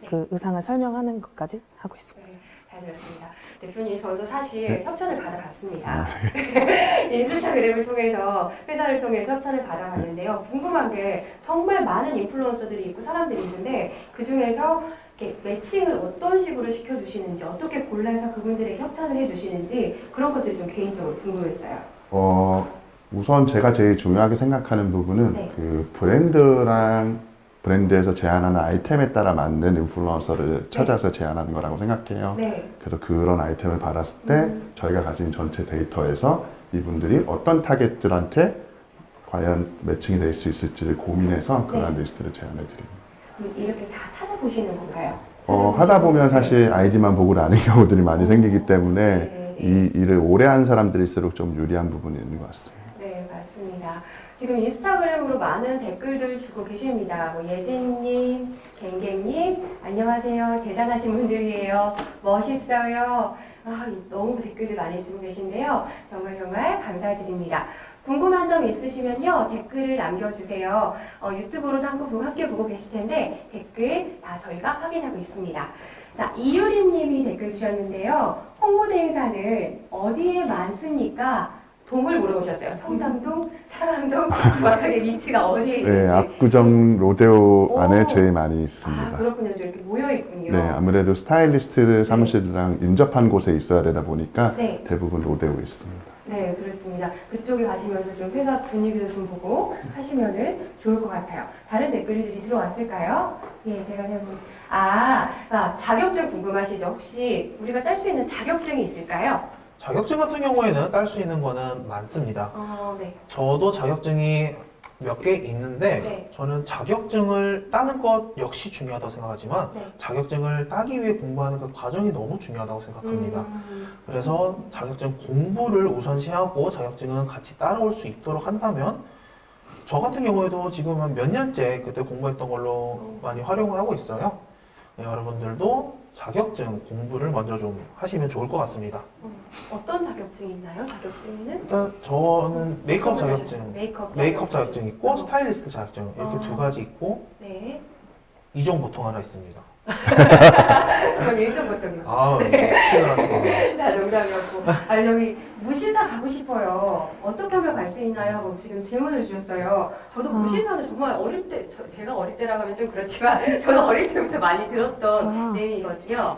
그 의상을 설명하는 것까지 하고 있습니다. 네, 잘 들었습니다. 대표님, 저도 사실 협찬을 받아봤습니다. 네. 인스타그램을 통해서, 회사를 통해서 협찬을 받아봤는데요. 궁금한 게 정말 많은 인플루언서들이 있고 사람들이 있는데 그 중에서 이렇게 매칭을 어떤 식으로 시켜주시는지, 어떻게 골라서 그분들에게 협찬을 해주시는지 그런 것들이 좀 개인적으로 궁금했어요. 우선 제가 제일 중요하게 생각하는 부분은 네. 그 브랜드에서 제안하는 아이템에 따라 맞는 인플루언서를 찾아서 제안하는 거라고 생각해요. 네. 그래서 그런 아이템을 받았을 때 저희가 가진 전체 데이터에서 이분들이 어떤 타겟들한테 과연 매칭이 될 수 있을지를 고민해서 그런 리스트를 제안해 드립니다. 이렇게 다 찾아보시는 건가요? 하다 보면 사실 아이디만 보고 라는 경우들이 많이 생기기 때문에 이 일을 오래 한 사람들일수록 좀 유리한 부분이 있는 것 같습니다. 네, 맞습니다. 지금 인스타그램으로 많은 댓글들 주고 계십니다. 뭐 예진님, 갱갱님, 안녕하세요. 대단하신 분들이에요. 멋있어요. 너무 댓글들 많이 주고 계신데요. 정말 감사드립니다. 궁금한 점 있으시면요, 댓글을 남겨주세요. 유튜브로도 함께 보고 계실 텐데, 댓글 다 저희가 확인하고 있습니다. 자, 이유림님이 댓글 주셨는데요. 홍보대 행사는 어디에 많습니까? 동을 물어보셨어요. 청담동, 상암동, 정확하게 위치가 어디에 있는지. 네, 압구정 로데오 안에 오. 제일 많이 있습니다. 그렇군요. 이렇게 모여 있군요. 네, 아무래도 스타일리스트 사무실이랑 인접한 곳에 있어야 되다 보니까 네. 대부분 로데오에 있습니다. 네, 그렇습니다. 그쪽에 가시면서 좀 회사 분위기도 좀 보고 하시면은 좋을 것 같아요. 다른 댓글들이 들어왔을까요? 예, 제가 해본. 자격증 궁금하시죠? 혹시 우리가 딸 수 있는 자격증이 있을까요? 자격증 같은 경우에는 딸 수 있는 거는 많습니다. 네. 저도 자격증이 몇 개 있는데 네. 저는 자격증을 따는 것 역시 중요하다고 생각하지만 네. 자격증을 따기 위해 공부하는 그 과정이 너무 중요하다고 생각합니다. 음. 그래서 자격증 공부를 우선시하고 자격증은 같이 따라올 수 있도록 한다면 저 같은 경우에도 지금은 몇 년째 그때 공부했던 걸로 많이 활용을 하고 있어요. 네, 여러분들도 자격증 공부를 먼저 좀 하시면 좋을 것 같습니다. 어떤 자격증이 있나요? 자격증에는? 일단 저는 메이크업 자격증, 메이크업 자격증 있고 스타일리스트 자격증 이렇게 두 가지 있고 네. 이종 보통 하나 있습니다. 그건 일종 보통이요. 스킬을 하시고. 다 농담이었고. 여기 무신사 가고 싶어요. 어떻게 하면 갈 수 있나요? 하고 지금 질문을 주셨어요. 저도 무신사는 정말 어릴 때, 제가 어릴 때라고 하면 좀 그렇지만, 저도 어릴 때부터 많이 들었던 내용이거든요.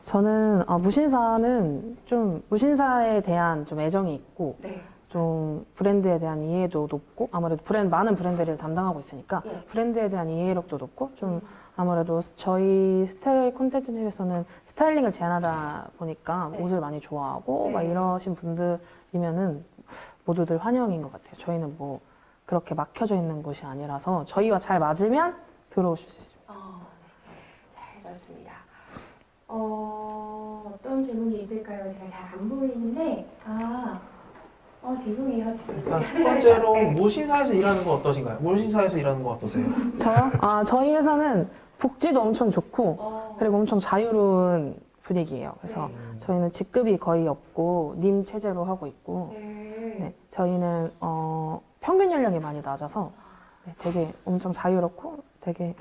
저는 무신사는 좀 무신사에 대한 좀 애정이 있고 네. 좀 브랜드에 대한 이해도 높고 아무래도 많은 브랜드를 담당하고 있으니까 예. 브랜드에 대한 이해력도 높고 좀 아무래도 저희 스타일 콘텐츠에서는 스타일링을 제안하다 보니까 네. 옷을 많이 좋아하고 네. 막 이러신 분들이면은 모두들 환영인 것 같아요. 저희는 뭐 그렇게 막혀져 있는 곳이 아니라서 저희와 잘 맞으면 들어오실 수 있습니다. 네. 잘 들었습니다. 어떤 질문이 있을까요? 제가 잘 안 보이는데, 죄송해요. 지금. 일단 첫 번째로 네. 모신사에서 일하는 거 어떠신가요? 모신사에서 일하는 거 어떠세요? 저요? 저희 회사는 복지도 엄청 좋고 그리고 엄청 자유로운 분위기예요. 그래서 저희는 직급이 거의 없고 님 체제로 하고 있고 네, 저희는 평균 연령이 많이 낮아서 되게 엄청 자유롭고 되게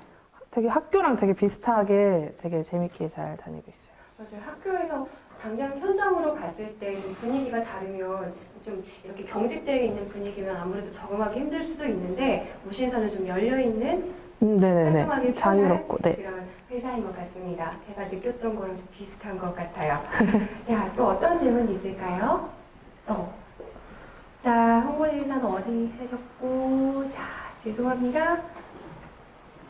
학교랑 되게 비슷하게 되게 재밌게 잘 다니고 있어요. 맞아요. 학교에서 당장 현장으로 갔을 때 분위기가 다르면 좀 이렇게 경직되어 있는 분위기면 아무래도 적응하기 힘들 수도 있는데 무신사는 좀 열려있는 네네네. 깔끔하게 자유롭고 편한 네. 그런 회사인 것 같습니다. 제가 느꼈던 거랑 좀 비슷한 것 같아요. 자, 또 어떤 질문이 있을까요? 자, 홍보대사는 어디 하셨고, 자, 죄송합니다.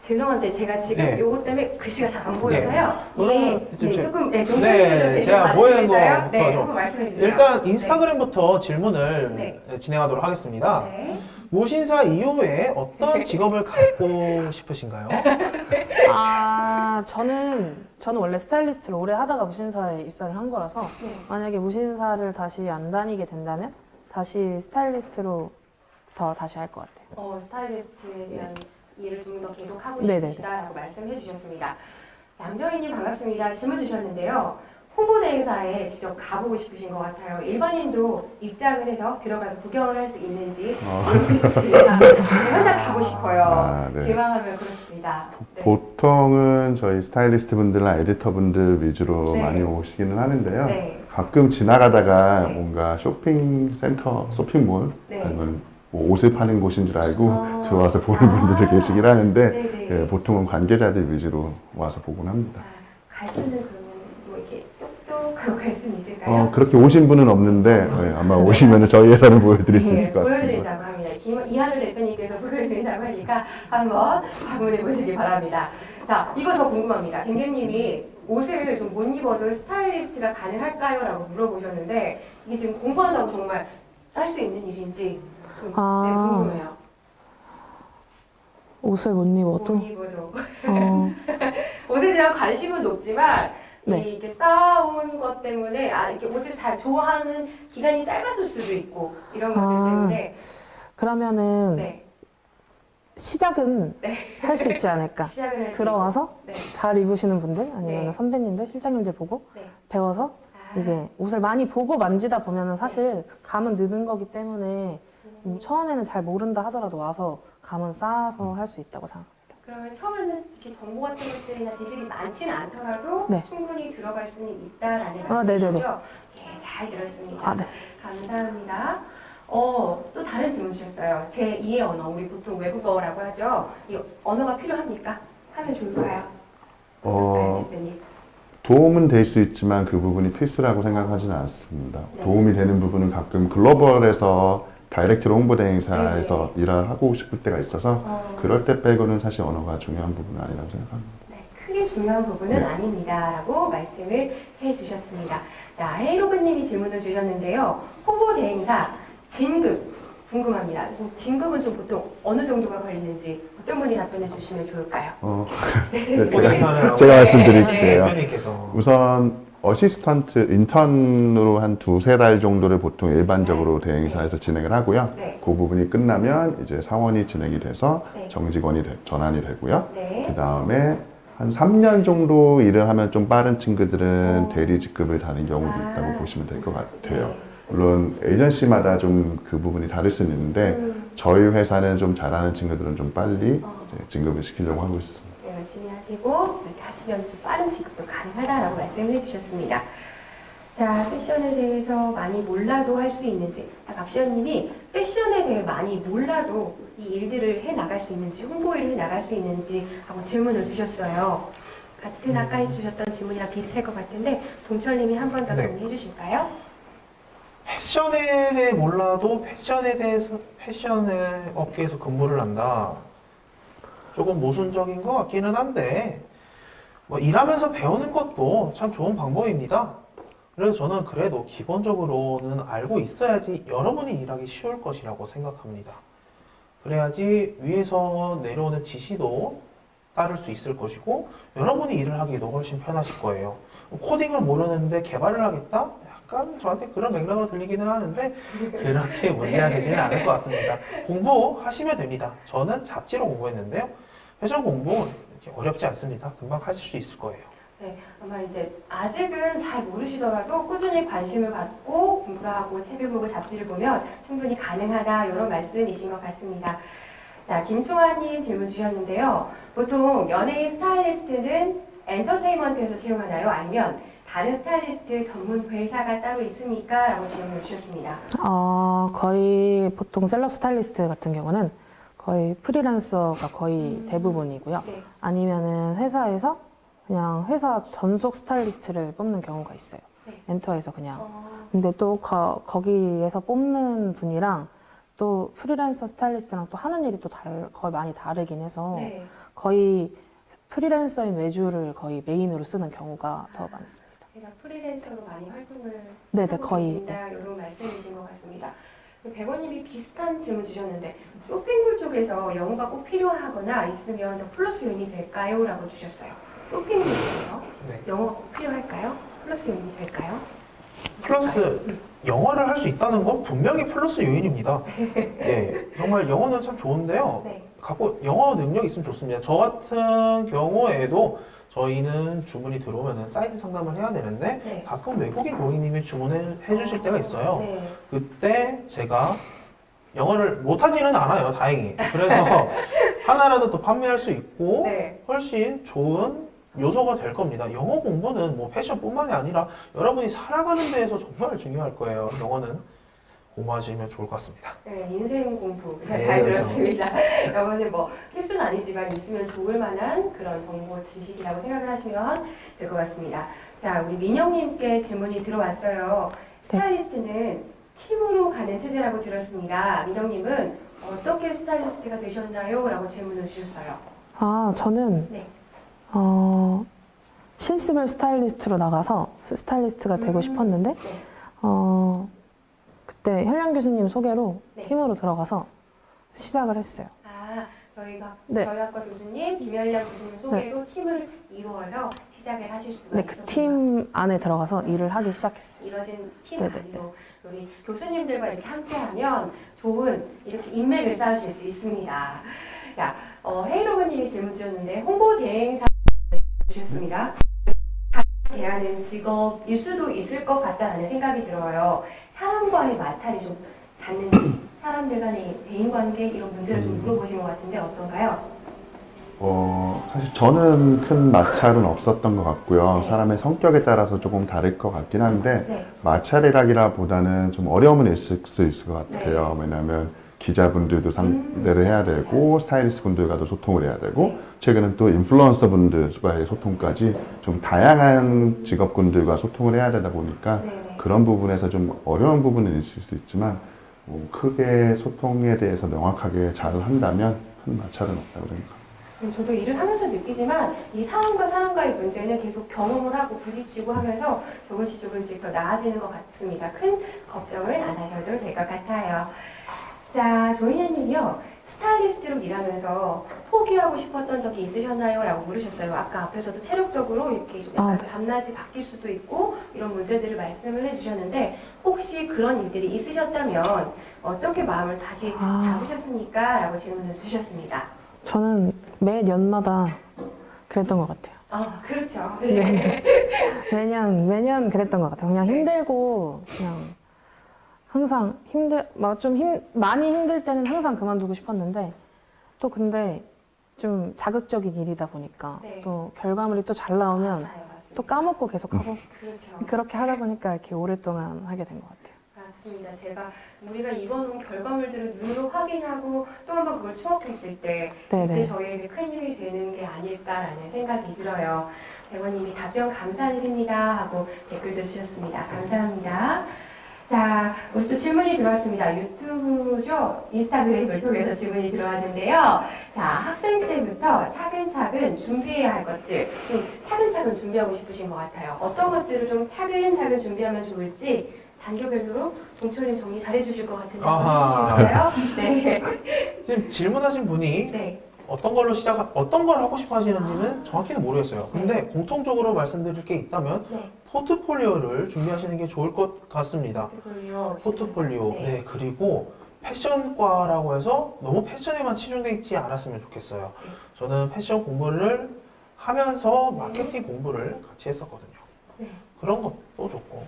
죄송한데 제가 지금 네. 요거 때문에 글씨가 잘 안 보여서요. 그러면 이게 조금 네, 동생분들 제가 보이는 받으시겠어요? 거부터 네, 좀. 한번 말씀해 주세요. 일단 인스타그램부터 질문을 네. 진행하도록 하겠습니다. 네. 모신사 이후에 어떤 직업을 갖고 싶으신가요? 저는 원래 스타일리스트를 오래 하다가 무신사에 입사를 한 거라서 만약에 무신사를 다시 안 다니게 된다면 다시 스타일리스트로 다시 할 것 같아요. 스타일리스트에 대한 일을 좀 더 계속 하고 네네네. 싶으시다라고 말씀해 주셨습니다. 양정희님 반갑습니다. 질문 주셨는데요. 홍보대 행사에 직접 가보고 싶으신 것 같아요. 일반인도 입장을 해서 들어가서 구경을 할 수 있는지 물어보셨습니다. 현장 가고 싶어요. 네. 지망하면 그렇습니다. 네. 보통은 저희 스타일리스트 분들이나 에디터 분들 위주로 네. 많이 오시기는 하는데요. 네. 가끔 지나가다가 네. 뭔가 쇼핑센터, 쇼핑몰 네. 아니면 뭐 옷을 파는 곳인 줄 알고 들어와서 보는 분들도 계시긴 하는데 네네. 예, 보통은 관계자들 위주로 와서 보곤 합니다. 갈 수는 그러면 뭐 이렇게 똑똑하고 갈 수는 있을까요? 그렇게 오신 분은 없는데 예, 아마 오시면 저희 회사를 보여드릴 수 있을 것 같습니다. 보여드린다고 합니다. 이하늘 대표님께서 보여드린다고 하니까 한번 방문해 보시기 바랍니다. 자, 이거 저 궁금합니다. 갱갱님이 옷을 좀 못 입어도 스타일리스트가 가능할까요? 라고 물어보셨는데 이게 지금 공부한다고 정말 할 수 있는 일인지 좀 궁금해요. 옷을 못 입어도 못 입어도 옷에 대한 관심은 높지만 네. 이게 쌓아온 것 때문에 이렇게 옷을 잘 좋아하는 기간이 짧았을 수도 있고 이런 것들 때문에 그러면은 네. 시작은 할 수 있지 않을까? 시작을 할수 들어와서 네. 잘 입으시는 분들 아니면 네. 선배님들, 실장님들 보고 네. 배워서 이게 옷을 많이 보고 만지다 보면은 사실 감은 느는 거기 때문에 처음에는 잘 모른다 하더라도 와서 감은 쌓아서 할 수 있다고 생각합니다. 그러면 처음에는 이렇게 정보 같은 것들이나 지식이 많지는 않더라도 네. 충분히 들어갈 수는 있다라는 아, 네네네. 말씀이시죠? 예, 잘 들었습니다. 아, 네. 감사합니다. 또 다른 질문 주셨어요. 제2의 언어, 우리 보통 외국어라고 하죠. 이 언어가 필요합니까? 하면 좋을까요? 어, 대표님. 도움은 될 수 있지만 그 부분이 필수라고 생각하지는 않습니다. 네. 도움이 되는 부분은 가끔 글로벌에서 다이렉트로 홍보대행사에서 일을 하고 싶을 때가 있어서 그럴 때 빼고는 사실 언어가 중요한 부분은 아니라고 생각합니다. 네, 크게 중요한 부분은 네. 아닙니다라고 말씀을 해주셨습니다. 자, 헤이로그님이 질문을 주셨는데요. 홍보대행사 진급 궁금합니다. 진급은 좀 보통 어느 정도가 걸리는지 어떤 분이 답변해 주시면 좋을까요? 네, 홍보대행사는 제가 말씀드릴게요. 대표님께서 우선 어시스턴트 인턴으로 한 2-3달 정도를 보통 일반적으로 대행사에서 진행을 하고요. 네. 그 부분이 끝나면 이제 사원이 진행이 돼서 네. 정직원이 전환이 되고요. 네. 그 다음에 한 3년 정도 일을 하면 좀 빠른 친구들은 대리 직급을 다는 경우도 있다고 보시면 될 것 같아요. 네. 물론 에이전시마다 좀 그 부분이 다를 수는 있는데 저희 회사는 좀 잘하는 친구들은 좀 빨리 이제 진급을 시키려고 하고 있습니다. 네, 열심히 하시고 이렇게 하시면 좀 빠른 지급도 가능하다라고 말씀을 해주셨습니다. 자, 패션에 대해서 많이 몰라도 할 수 있는지, 박시연님이 패션에 대해 많이 몰라도 이 일들을 해 나갈 수 있는지, 홍보 일을 해 나갈 수 있는지 하고 질문을 주셨어요. 같은 아까 해주셨던 질문이랑 비슷할 것 같은데 동철님이 한 번 더 네. 정리해 주실까요? 패션에 대해 몰라도 패션에 대해서 패션의 업계에서 근무를 한다. 조금 모순적인 것 같기는 한데 뭐 일하면서 배우는 것도 참 좋은 방법입니다. 그래서 저는 그래도 기본적으로는 알고 있어야지 여러분이 일하기 쉬울 것이라고 생각합니다. 그래야지 위에서 내려오는 지시도 따를 수 있을 것이고 여러분이 일을 하기도 훨씬 편하실 거예요. 코딩을 모르는데 개발을 하겠다? 약간 저한테 그런 맥락으로 들리기는 하는데 그렇게 문제가 되지는 않을 것 같습니다. 공부하시면 됩니다. 저는 잡지로 공부했는데요. 패션 공부 이렇게 어렵지 않습니다. 금방 하실 수 있을 거예요. 네, 아마 이제 아직은 잘 모르시더라도 꾸준히 관심을 갖고 공부를 하고 책을 보고 잡지를 보면 충분히 가능하다 이런 말씀이신 것 같습니다. 자, 김초아님 질문 주셨는데요. 보통 연예인 스타일리스트는 엔터테인먼트에서 채용하나요? 아니면 다른 스타일리스트 전문 회사가 따로 있습니까? 라고 질문을 주셨습니다. 거의 보통 셀럽 스타일리스트 같은 경우는 거의 프리랜서가 거의 대부분이고요. 네. 아니면은 회사에서 그냥 회사 전속 스타일리스트를 뽑는 경우가 있어요. 네. 엔터에서 그냥. 근데 또 거기에서 뽑는 분이랑 또 프리랜서 스타일리스트랑 또 하는 일이 또 거의 많이 다르긴 해서 네. 거의 프리랜서인 외주를 거의 메인으로 쓰는 경우가 더 많습니다. 제가 프리랜서로 많이 활동을 네네, 하고 거의, 계신다 이런 말씀이신 것 같습니다. 백원님이 비슷한 질문 주셨는데 쇼핑몰 쪽에서 영어가 꼭 필요하거나 있으면 더 플러스 요인이 될까요? 라고 주셨어요. 쇼핑몰 쪽에서 네. 영어가 꼭 필요할까요? 플러스 요인이 될까요? 플러스 영어를 할 수 있다는 건 분명히 플러스 요인입니다. 네, 정말 영어는 참 좋은데요. 네. 갖고 영어 능력이 있으면 좋습니다. 저 같은 경우에도 저희는 주문이 들어오면 사이트 상담을 해야 되는데 네. 가끔 외국인 고객님이 주문을 해주실 때가 있어요. 네. 그때 제가 영어를 못하지는 않아요, 다행히. 그래서 하나라도 더 판매할 수 있고 네. 훨씬 좋은 요소가 될 겁니다. 영어 공부는 뭐 패션뿐만이 아니라 여러분이 살아가는 데에서 정말 중요할 거예요. 영어는 공부하시면 좋을 것 같습니다. 네, 인생 공부 네, 잘 그렇죠. 들었습니다. 영어는 뭐 필수는 아니지만 있으면 좋을 만한 그런 정보 지식이라고 생각을 하시면 될 것 같습니다. 자, 우리 민영님께 질문이 들어왔어요. 스타일리스트는 팀으로 가는 체제라고 들었습니다. 민영님은 어떻게 스타일리스트가 되셨나요? 라고 질문을 주셨어요. 저는 네. 실습을 스타일리스트로 나가서 스타일리스트가 되고 싶었는데 네. 그때 현량 교수님 소개로 네. 팀으로 들어가서 시작을 했어요. 저희가 네. 저희 학과 교수님, 김현량 교수님 소개로 팀을 이루어서 시작을 하실 수가 네, 있었구나. 그 팀 안에 들어가서 일을 하기 시작했어요. 이뤄진 팀 네네네. 안에서 우리 교수님들과 이렇게 함께하면 좋은 이렇게 인맥을 쌓으실 수 있습니다. 자, 헤이로그님이 질문 주셨는데 홍보 대행사 주셨습니다. 대하는 직업일 수도 있을 것 같다는 생각이 들어요. 사람과의 마찰이 좀 잦는지, 사람들 간의 대인관계 이런 문제를 좀 물어보신 것 같은데 어떤가요? 사실 저는 큰 마찰은 없었던 것 같고요. 네. 사람의 성격에 따라서 조금 다를 것 같긴 한데, 네. 마찰이라기보다는 좀 어려움은 있을 수 있을 것 같아요. 왜냐하면 기자분들도 상대를 해야 되고, 스타일리스트 분들과도 소통을 해야 되고, 네. 최근엔 또 인플루언서 분들과의 소통까지 좀 다양한 직업군들과 소통을 해야 되다 보니까 네. 그런 부분에서 좀 어려운 부분은 있을 수 있지만, 크게 소통에 대해서 명확하게 잘 한다면 큰 마찰은 없다고 생각합니다. 저도 일을 하면서 느끼지만 이 사람과 사람과의 문제는 계속 경험을 하고 부딪히고 하면서 조금씩 더 나아지는 것 같습니다. 큰 걱정을 안 하셔도 될 것 같아요. 자, 조인혜님이요. 스타일리스트로 일하면서 포기하고 싶었던 적이 있으셨나요? 라고 물으셨어요. 아까 앞에서도 체력적으로 이렇게 좀 약간 네. 밤낮이 바뀔 수도 있고 이런 문제들을 말씀을 해주셨는데 혹시 그런 일들이 있으셨다면 어떻게 마음을 다시 잡으셨습니까? 라고 질문을 주셨습니다. 저는 매 년마다 그랬던 것 같아요. 그렇죠. 네. 매년 그랬던 것 같아요. 그냥 힘들고, 그냥 항상 많이 힘들 때는 항상 그만두고 싶었는데, 또 근데 좀 자극적인 일이다 보니까, 네. 또 결과물이 또 잘 나오면 맞아요, 맞습니다. 또 까먹고 계속 하고, 그렇죠. 그렇게 하다 보니까 이렇게 오랫동안 하게 된 것 같아요. 맞습니다. 제가 우리가 이뤄놓은 결과물들을 눈으로 확인하고 또 한 번 그걸 추억했을 때 그때 네네. 저희에게 큰 힘이 되는 게 아닐까라는 생각이 들어요. 대원님이 답변 감사드립니다 하고 댓글도 주셨습니다. 감사합니다. 자, 우리 또 질문이 들어왔습니다. 유튜브죠? 인스타그램을 통해서 질문이 들어왔는데요. 자, 학생 때부터 차근차근 준비해야 할 것들, 좀 차근차근 준비하고 싶으신 것 같아요. 어떤 것들을 좀 차근차근 준비하면 좋을지 단계별로 동철님 정리 잘해주실 것 같은데 아하. 해주실 수 있어요? 네. 지금 질문하신 분이 네. 어떤 걸 하고 싶어 하시는지는 정확히는 모르겠어요. 근데 공통적으로 말씀드릴 게 있다면 네. 포트폴리오를 준비하시는 게 좋을 것 같습니다. 포트폴리오. 네. 네, 그리고 패션과라고 해서 너무 패션에만 치중되어 있지 않았으면 좋겠어요. 네. 저는 패션 공부를 하면서 마케팅 공부를 같이 했었거든요. 네. 그런 것도 좋고.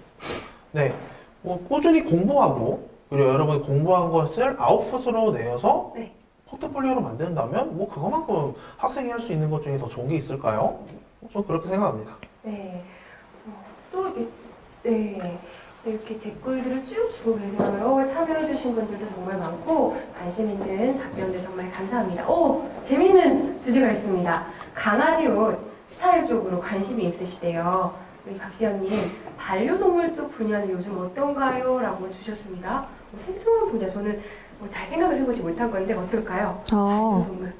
네, 뭐 꾸준히 공부하고 그리고 여러분이 공부한 것을 아웃풋으로 내어서 네. 포트폴리오로 만든다면 뭐 그거만큼 학생이 할 수 있는 것 중에 더 좋은 게 있을까요? 저는 그렇게 생각합니다. 네. 또 이렇게, 네. 이렇게 댓글들을 쭉 주고 계세요. 참여해주신 분들도 정말 많고 관심 있는 답변들 정말 감사합니다. 재미있는 주제가 있습니다. 강아지 옷 스타일 쪽으로 관심이 있으시대요. 우리 박시연님, 반려동물 쪽 분야는 요즘 어떤가요? 라고 주셨습니다. 생소한 분야, 저는 잘 생각을 해보지 못한 건데 어떨까요? 반려동물.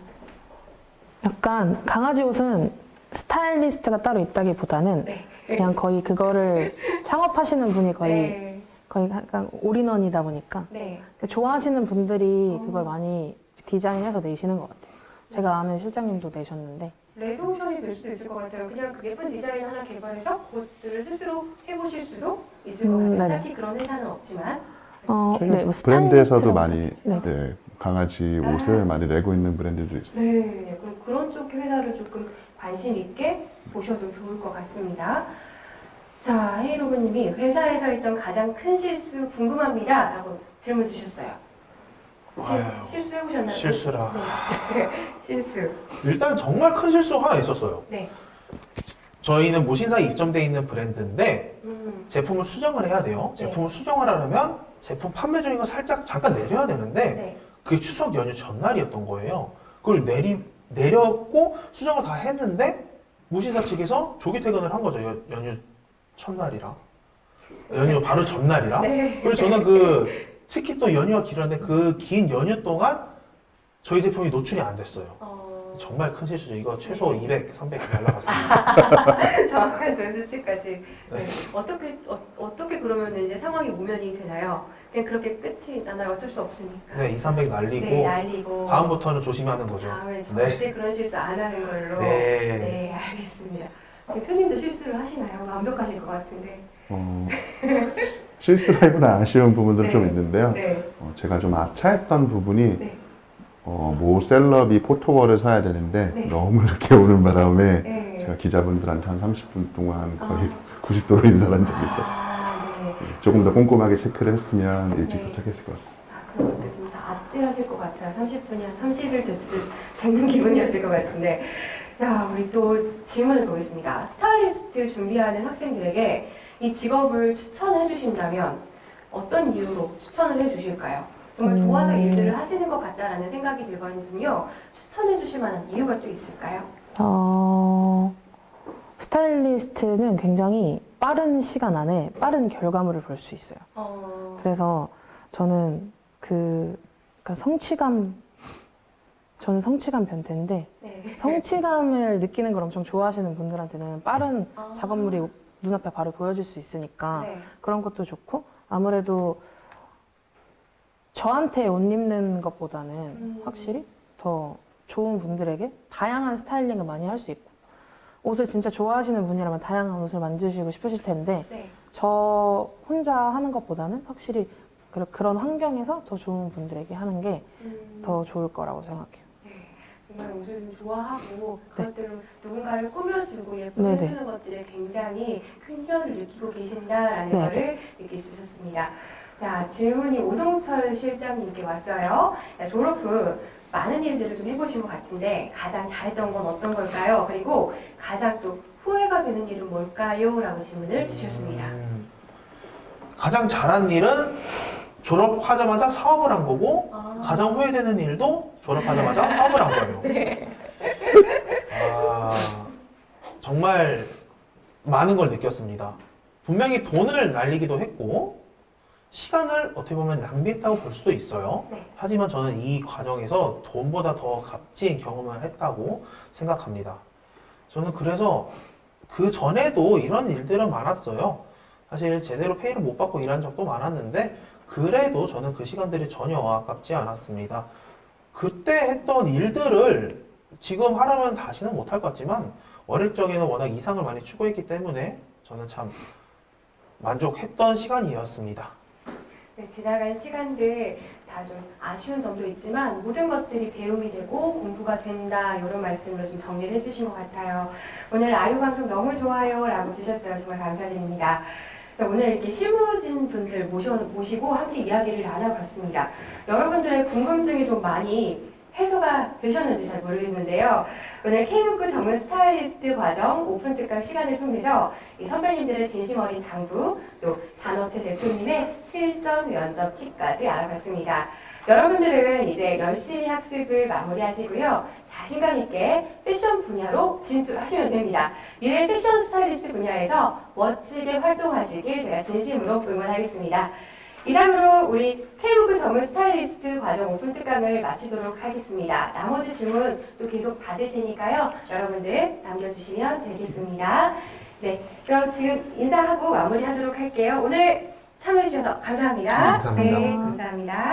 약간 강아지 옷은 스타일리스트가 따로 있다기보다는 네. 그냥 거의 그거를 창업하시는 분이 네. 거의 약간 올인원이다 보니까 네. 좋아하시는 분들이 그걸 많이 디자인해서 내시는 것 같아요. 제가 아는 실장님도 내셨는데 레드옵션이 될 수도 있을 것 같아요. 그냥 그 예쁜 디자인 하나 개발해서 그것들을 스스로 해보실 수도 있을 것 같아요. 네네. 딱히 그런 회사는 없지만 네, 뭐 브랜드에서도 스타일리스트라고- 많이 네. 네, 강아지 옷을 많이 내고 있는 브랜드도 있어요. 네, 그럼 그런 쪽 회사를 조금 관심 있게 보셔도 좋을 것 같습니다. 자, 헤이로그님이 회사에서 했던 가장 큰 실수 궁금합니다. 라고 질문 주셨어요. 아유, 실수해보셨나요? 실수라. 네. 실수. 일단 정말 큰 실수 하나 있었어요. 네. 저희는 무신사 입점돼 있는 브랜드인데 제품을 수정을 해야 돼요. 네. 제품을 수정을 하려면 제품 판매 중인 거 살짝 잠깐 내려야 되는데 네. 그게 추석 연휴 전날이었던 거예요. 그걸 내렸고 수정을 다 했는데 무신사 측에서 조기 퇴근을 한 거죠. 연휴 첫날이라. 연휴 바로 전날이라. 네. 그리고 저는 특히 또 연휴가 길었는데 그 긴 연휴 동안 저희 제품이 노출이 안 됐어요. 정말 큰 실수죠. 이거 최소 200, 300 날라갔습니다. 정확한 돈 수치까지. 네. 네. 어떻게 그러면 이제 상황이 모면이 되나요? 그냥 그렇게 끝이 나나요? 어쩔 수 없으니까. 네, 2, 300 날리고 네, 날리고. 다음부터는 조심하는 거죠. 다음에 네. 절대 그런 실수 안 하는 걸로. 네. 네, 알겠습니다. 대표님도 실수를 하시나요? 완벽하실 것 같은데. 실수라기보다 아쉬운 부분들은 네. 좀 있는데요. 네. 제가 좀 아차했던 부분이 네. 모 셀럽이 포토월을 사야 되는데 네. 너무 이렇게 오는 바람에 네. 제가 기자분들한테 한 30분 동안 거의 90도로 인사를 한 적이 있었어요. 네. 조금 더 꼼꼼하게 체크를 했으면 일찍 네. 도착했을 것 같습니다. 그런 것들 좀 다 아찔하실 것 같아요. 30분이나 30일 됐는 기분이었을 것 같은데. 자, 우리 또 질문을 보겠습니다. 스타일리스트 준비하는 학생들에게 이 직업을 추천해 주신다면 어떤 이유로 추천을 해 주실까요? 정말 좋아서 일들을 하시는 것 같다라는 생각이 들거든요. 추천해 주실 만한 이유가 또 있을까요? 스타일리스트는 굉장히 빠른 시간 안에 빠른 결과물을 볼 수 있어요. 그래서 저는 저는 성취감 변태인데 네. 성취감을 느끼는 걸 엄청 좋아하시는 분들한테는 빠른 작업물이 눈앞에 바로 보여질 수 있으니까 네. 그런 것도 좋고 아무래도 저한테 옷 입는 것보다는 확실히 더 좋은 분들에게 다양한 스타일링을 많이 할 수 있고 옷을 진짜 좋아하시는 분이라면 다양한 옷을 만드시고 싶으실 텐데 네. 저 혼자 하는 것보다는 확실히 그런 환경에서 더 좋은 분들에게 하는 게 더 좋을 거라고 생각해요. 정말 옷을 좀 좋아하고 네. 그것들로 누군가를 꾸며주고 예쁘게 네네. 해주는 것들에 굉장히 큰 희열을 느끼고 계신다라는 네네. 거를 느낄 수 있었습니다. 자, 질문이 오동철 실장님께 왔어요. 자, 졸업 후 많은 일들을 좀 해보신 것 같은데 가장 잘했던 건 어떤 걸까요? 그리고 가장 또 후회가 되는 일은 뭘까요? 라고 질문을 주셨습니다. 가장 잘한 일은 졸업하자마자 사업을 한 거고 가장 후회되는 일도 졸업하자마자 사업을 한 거예요. 정말 많은 걸 느꼈습니다. 분명히 돈을 날리기도 했고 시간을 어떻게 보면 낭비했다고 볼 수도 있어요. 네. 하지만 저는 이 과정에서 돈보다 더 값진 경험을 했다고 생각합니다. 저는 그래서 그 전에도 이런 일들은 많았어요. 사실 제대로 페이를 못 받고 일한 적도 많았는데 그래도 저는 그 시간들이 전혀 아깝지 않았습니다. 그때 했던 일들을 지금 하라면 다시는 못할 것 같지만 어릴 적에는 워낙 이상을 많이 추구했기 때문에 저는 참 만족했던 시간이었습니다. 네, 지나간 시간들 다 좀 아쉬운 점도 있지만 모든 것들이 배움이 되고 공부가 된다 이런 말씀으로 좀 정리를 해주신 것 같아요. 오늘 라이브 방송 너무 좋아요 라고 주셨어요. 정말 감사드립니다. 오늘 이렇게 실무진 분들 모시고 함께 이야기를 나눠봤습니다. 여러분들의 궁금증이 좀 많이 해소가 되셨는지 잘 모르겠는데요. 오늘 K문구 전문 스타일리스트 과정 오픈 특강 시간을 통해서 이 선배님들의 진심 어린 당부, 또 산업체 대표님의 실전 면접 팁까지 알아봤습니다. 여러분들은 이제 열심히 학습을 마무리하시고요. 자신감 있게 패션 분야로 진출하시면 됩니다. 미래 패션 스타일리스트 분야에서 멋지게 활동하시길 제가 진심으로 응원하겠습니다. 이상으로 우리 K문구 전문 스타일리스트 과정 오픈 특강을 마치도록 하겠습니다. 나머지 질문 또 계속 받을 테니까요. 여러분들 남겨주시면 되겠습니다. 네, 그럼 지금 인사하고 마무리하도록 할게요. 오늘 참여해주셔서 감사합니다. 감사합니다. 네, 감사합니다.